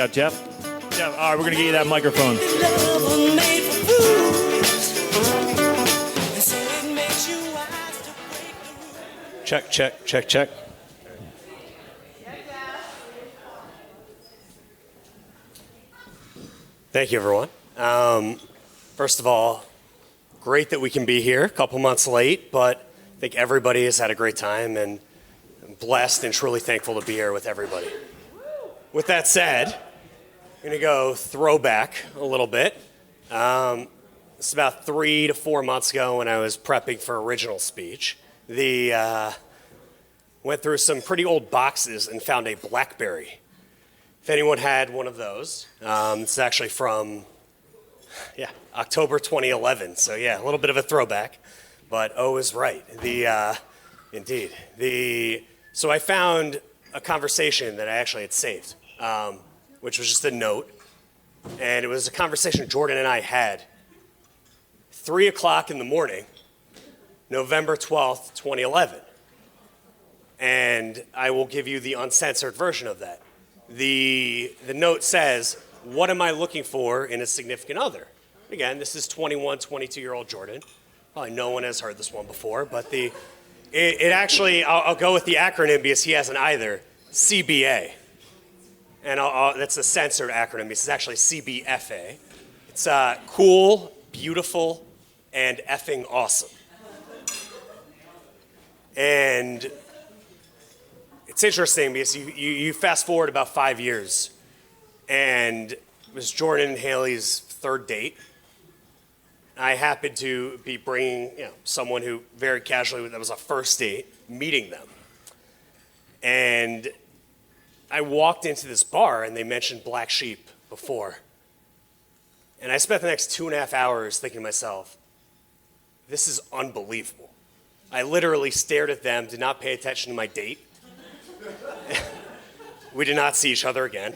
got Jeff. Jeff, all right, we're going to get you that microphone. Check, check, check, check. Thank you, everyone. First of all, great that we can be here, a couple months late, but I think everybody has had a great time, and I'm blessed and truly thankful to be here with everybody. With that said, I'm going to go throwback a little bit. This is about 3 to 4 months ago when I was prepping for original speech. Went through some pretty old boxes and found a BlackBerry. If anyone had one of those, it's actually from, October 2011. So a little bit of a throwback, but O is right. Indeed. So I found a conversation that I actually had saved, which was just a note. And it was a conversation Jordan and I had 3 o'clock in the morning, November 12th, 2011. And I will give you the uncensored version of that. The note says, what am I looking for in a significant other? Again, this is 21, 22-year-old Jordan. Probably no one has heard this one before, but it actually, I'll go with the acronym because he hasn't either, CBA. And that's a censored acronym. This is actually CBFA. It's cool, beautiful, and effing awesome. And it's interesting because you fast forward about 5 years, and it was Jordan and Hayley's third date. I happened to be bringing someone who very casually, that was a first date, meeting them. And I walked into this bar, and they mentioned Black Sheep before. And I spent the next 2.5 hours thinking to myself, this is unbelievable. I literally stared at them, did not pay attention to my date. We did not see each other again.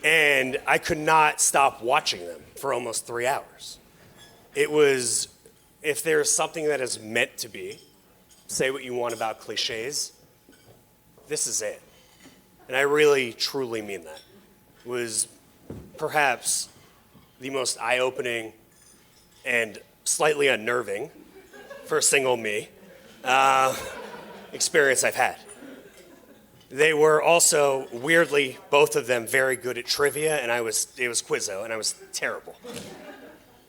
And I could not stop watching them for almost 3 hours. It was, if there's something that is meant to be, say what you want about cliches, this is it. And I really, truly mean that. It was perhaps the most eye-opening and slightly unnerving, for single me, experience I've had. They were also, weirdly, both of them very good at trivia, and it was Quizzo, and I was terrible.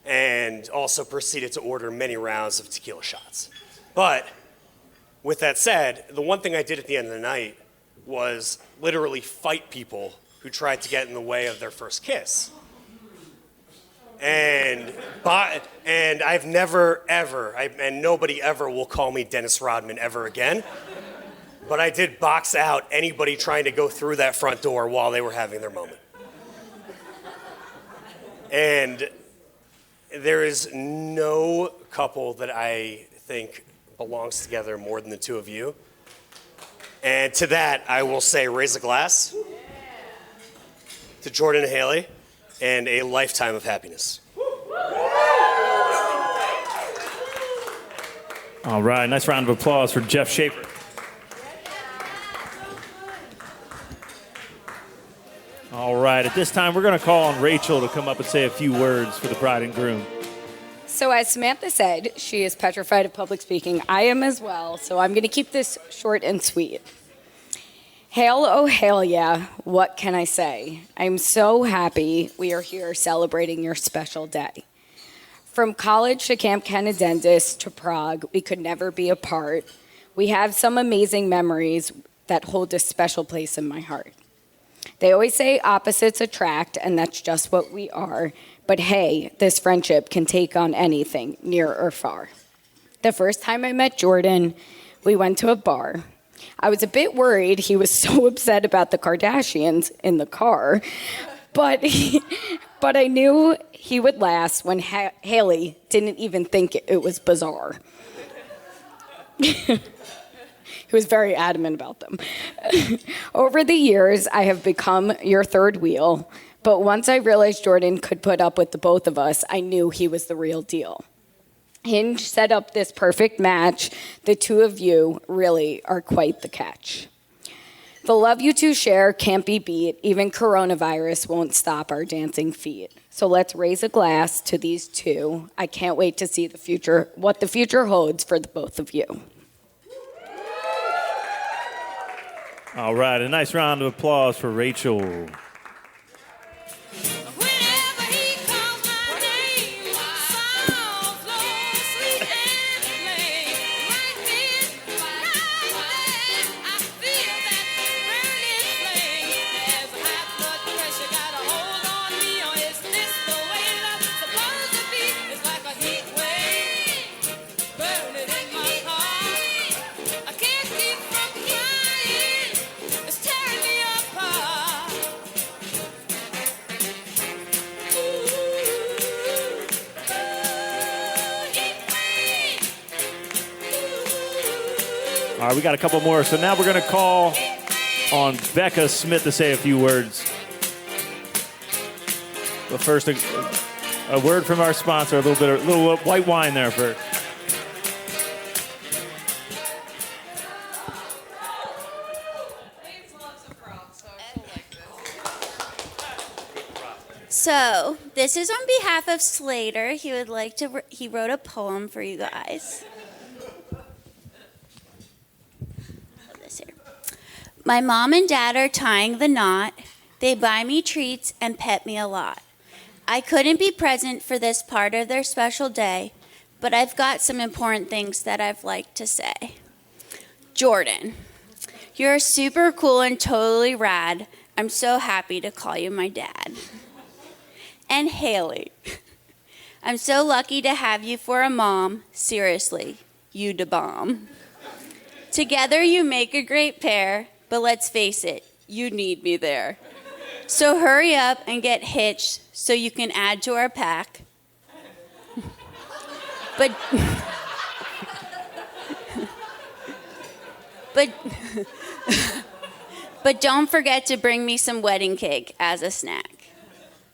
And also proceeded to order many rounds of tequila shots. But with that said, the one thing I did at the end of the night was literally fight people who tried to get in the way of their first kiss. And I've never, ever, and nobody ever will call me Dennis Rodman ever again, but I did box out anybody trying to go through that front door while they were having their moment. And there is no couple that I think belongs together more than the two of you. And to that, I will say raise a glass to Jordan and Hayley and a lifetime of happiness. All right, nice round of applause for Jeff Schaefer. All right, at this time, we're going to call on Rachel to come up and say a few words for the bride and groom. So as Samantha said, she is petrified of public speaking. I am as well, so I'm going to keep this short and sweet. Hail, oh hail, yeah, what can I say? I'm so happy we are here celebrating your special day. From college to Camp Canadendus to Prague, we could never be apart. We have some amazing memories that hold a special place in my heart. They always say opposites attract, and that's just what we are. But hey, this friendship can take on anything, near or far. The first time I met Jordan, we went to a bar. I was a bit worried he was so upset about the Kardashians in the car, but I knew he would last when Hayley didn't even think it was bizarre. He was very adamant about them. Over the years, I have become your third wheel, but once I realized Jordan could put up with the both of us, I knew he was the real deal. Hinge set up this perfect match. The two of you really are quite the catch. The love you two share can't be beat. Even coronavirus won't stop our dancing feet. So let's raise a glass to these two. I can't wait to see what the future holds for the both of you. All right, a nice round of applause for Rachel. All right, we got a couple more. So now we're going to call on Becca Smith to say a few words. But first, a word from our sponsor, a little white wine there first. So, this is on behalf of Slater. He wrote a poem for you guys. My mom and dad are tying the knot. They buy me treats and pet me a lot. I couldn't be present for this part of their special day, but I've got some important things that I'd like to say. Jordan, you're super cool and totally rad. I'm so happy to call you my dad. And Hayley, I'm so lucky to have you for a mom. Seriously, you da bomb. Together you make a great pair. But let's face it, you need me there. So hurry up and get hitched so you can add to our pack. But don't forget to bring me some wedding cake as a snack.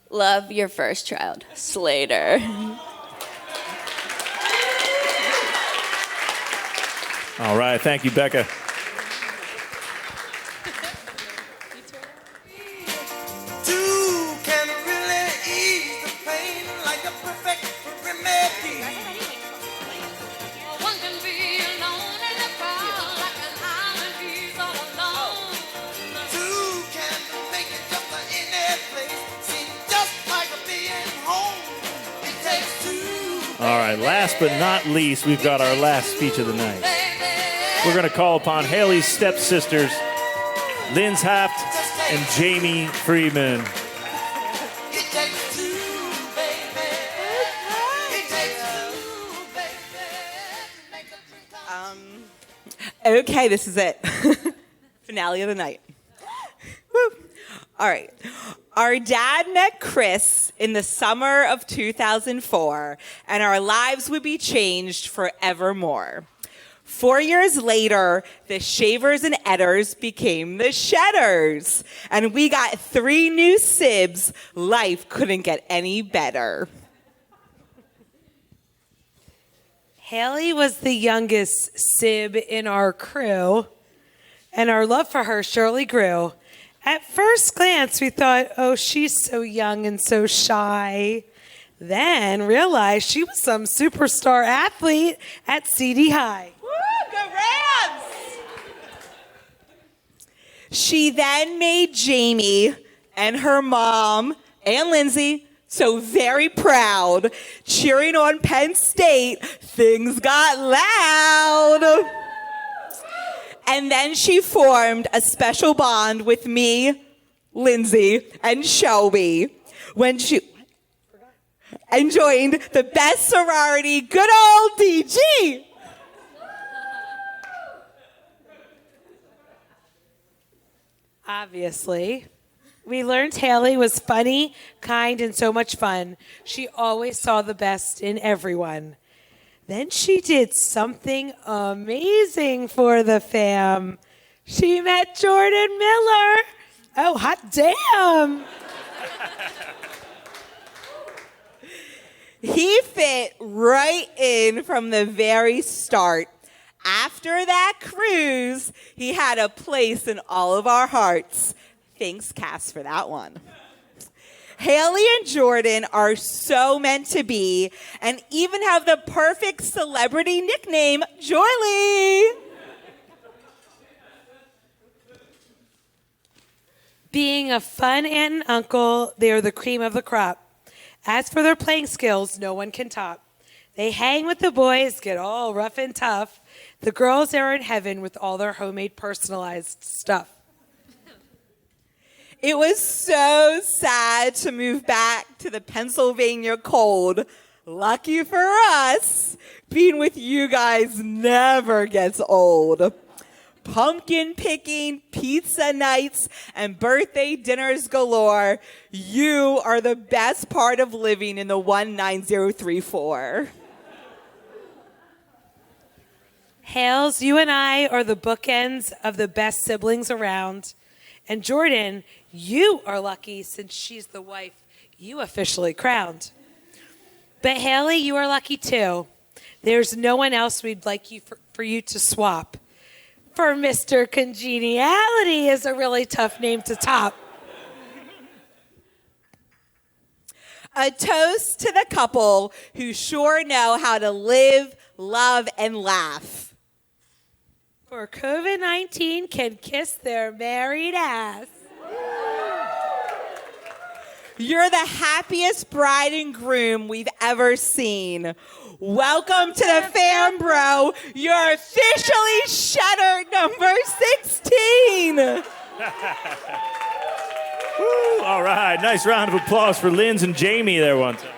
Love, your first child, Slater. All right, thank you, Becca. All right, last but not least, we've got our last speech of the night. We're going to call upon Hayley's stepsisters, Linz Haft and Jamie Freeman. Okay, this is it. Finale of the night. Woo. All right. Our dad met Chris in the summer of 2004, and our lives would be changed forevermore. 4 years later, the Shavers and Edders became the Shedders, and we got 3 new sibs. Life couldn't get any better. Hayley was the youngest sib in our crew, and our love for her surely grew. At first glance, we thought, oh, she's so young and so shy. Then realized she was some superstar athlete at CD High. Woo, go Rams! She then made Jamie and her mom and Lindsay so very proud. Cheering on Penn State, things got loud. And then she formed a special bond with me, Lindsay, and Shelby when she joined the best sorority, good old DG. Obviously, we learned Hayley was funny, kind, and so much fun. She always saw the best in everyone. Then she did something amazing for the fam. She met Jordan Miller. Oh, hot damn. He fit right in from the very start. After after that cruise, he had a place in all of our hearts. Thanks, Cass, for that one. Hayley and Jordan are so meant to be and even have the perfect celebrity nickname, Joyly. Being a fun aunt and uncle, they are the cream of the crop. As for their playing skills, no one can top. They hang with the boys, get all rough and tough. The girls are in heaven with all their homemade personalized stuff. It was so sad to move back to the Pennsylvania cold. Lucky for us, being with you guys never gets old. Pumpkin picking, pizza nights, and birthday dinners galore. You are the best part of living in the 19034. Hales, you and I are the bookends of the best siblings around. And Jordan, you are lucky since she's the wife you officially crowned. But Hayley, you are lucky too. There's no one else we'd like for you to swap. For Mr. Congeniality is a really tough name to top. A toast to the couple who sure know how to live, love, and laugh. For COVID-19 can kiss their married ass. You're the happiest bride and groom we've ever seen. Welcome to the fam, bro. You're officially Shutter number 16. Woo, all right, nice round of applause for Linz and Jamie there one time.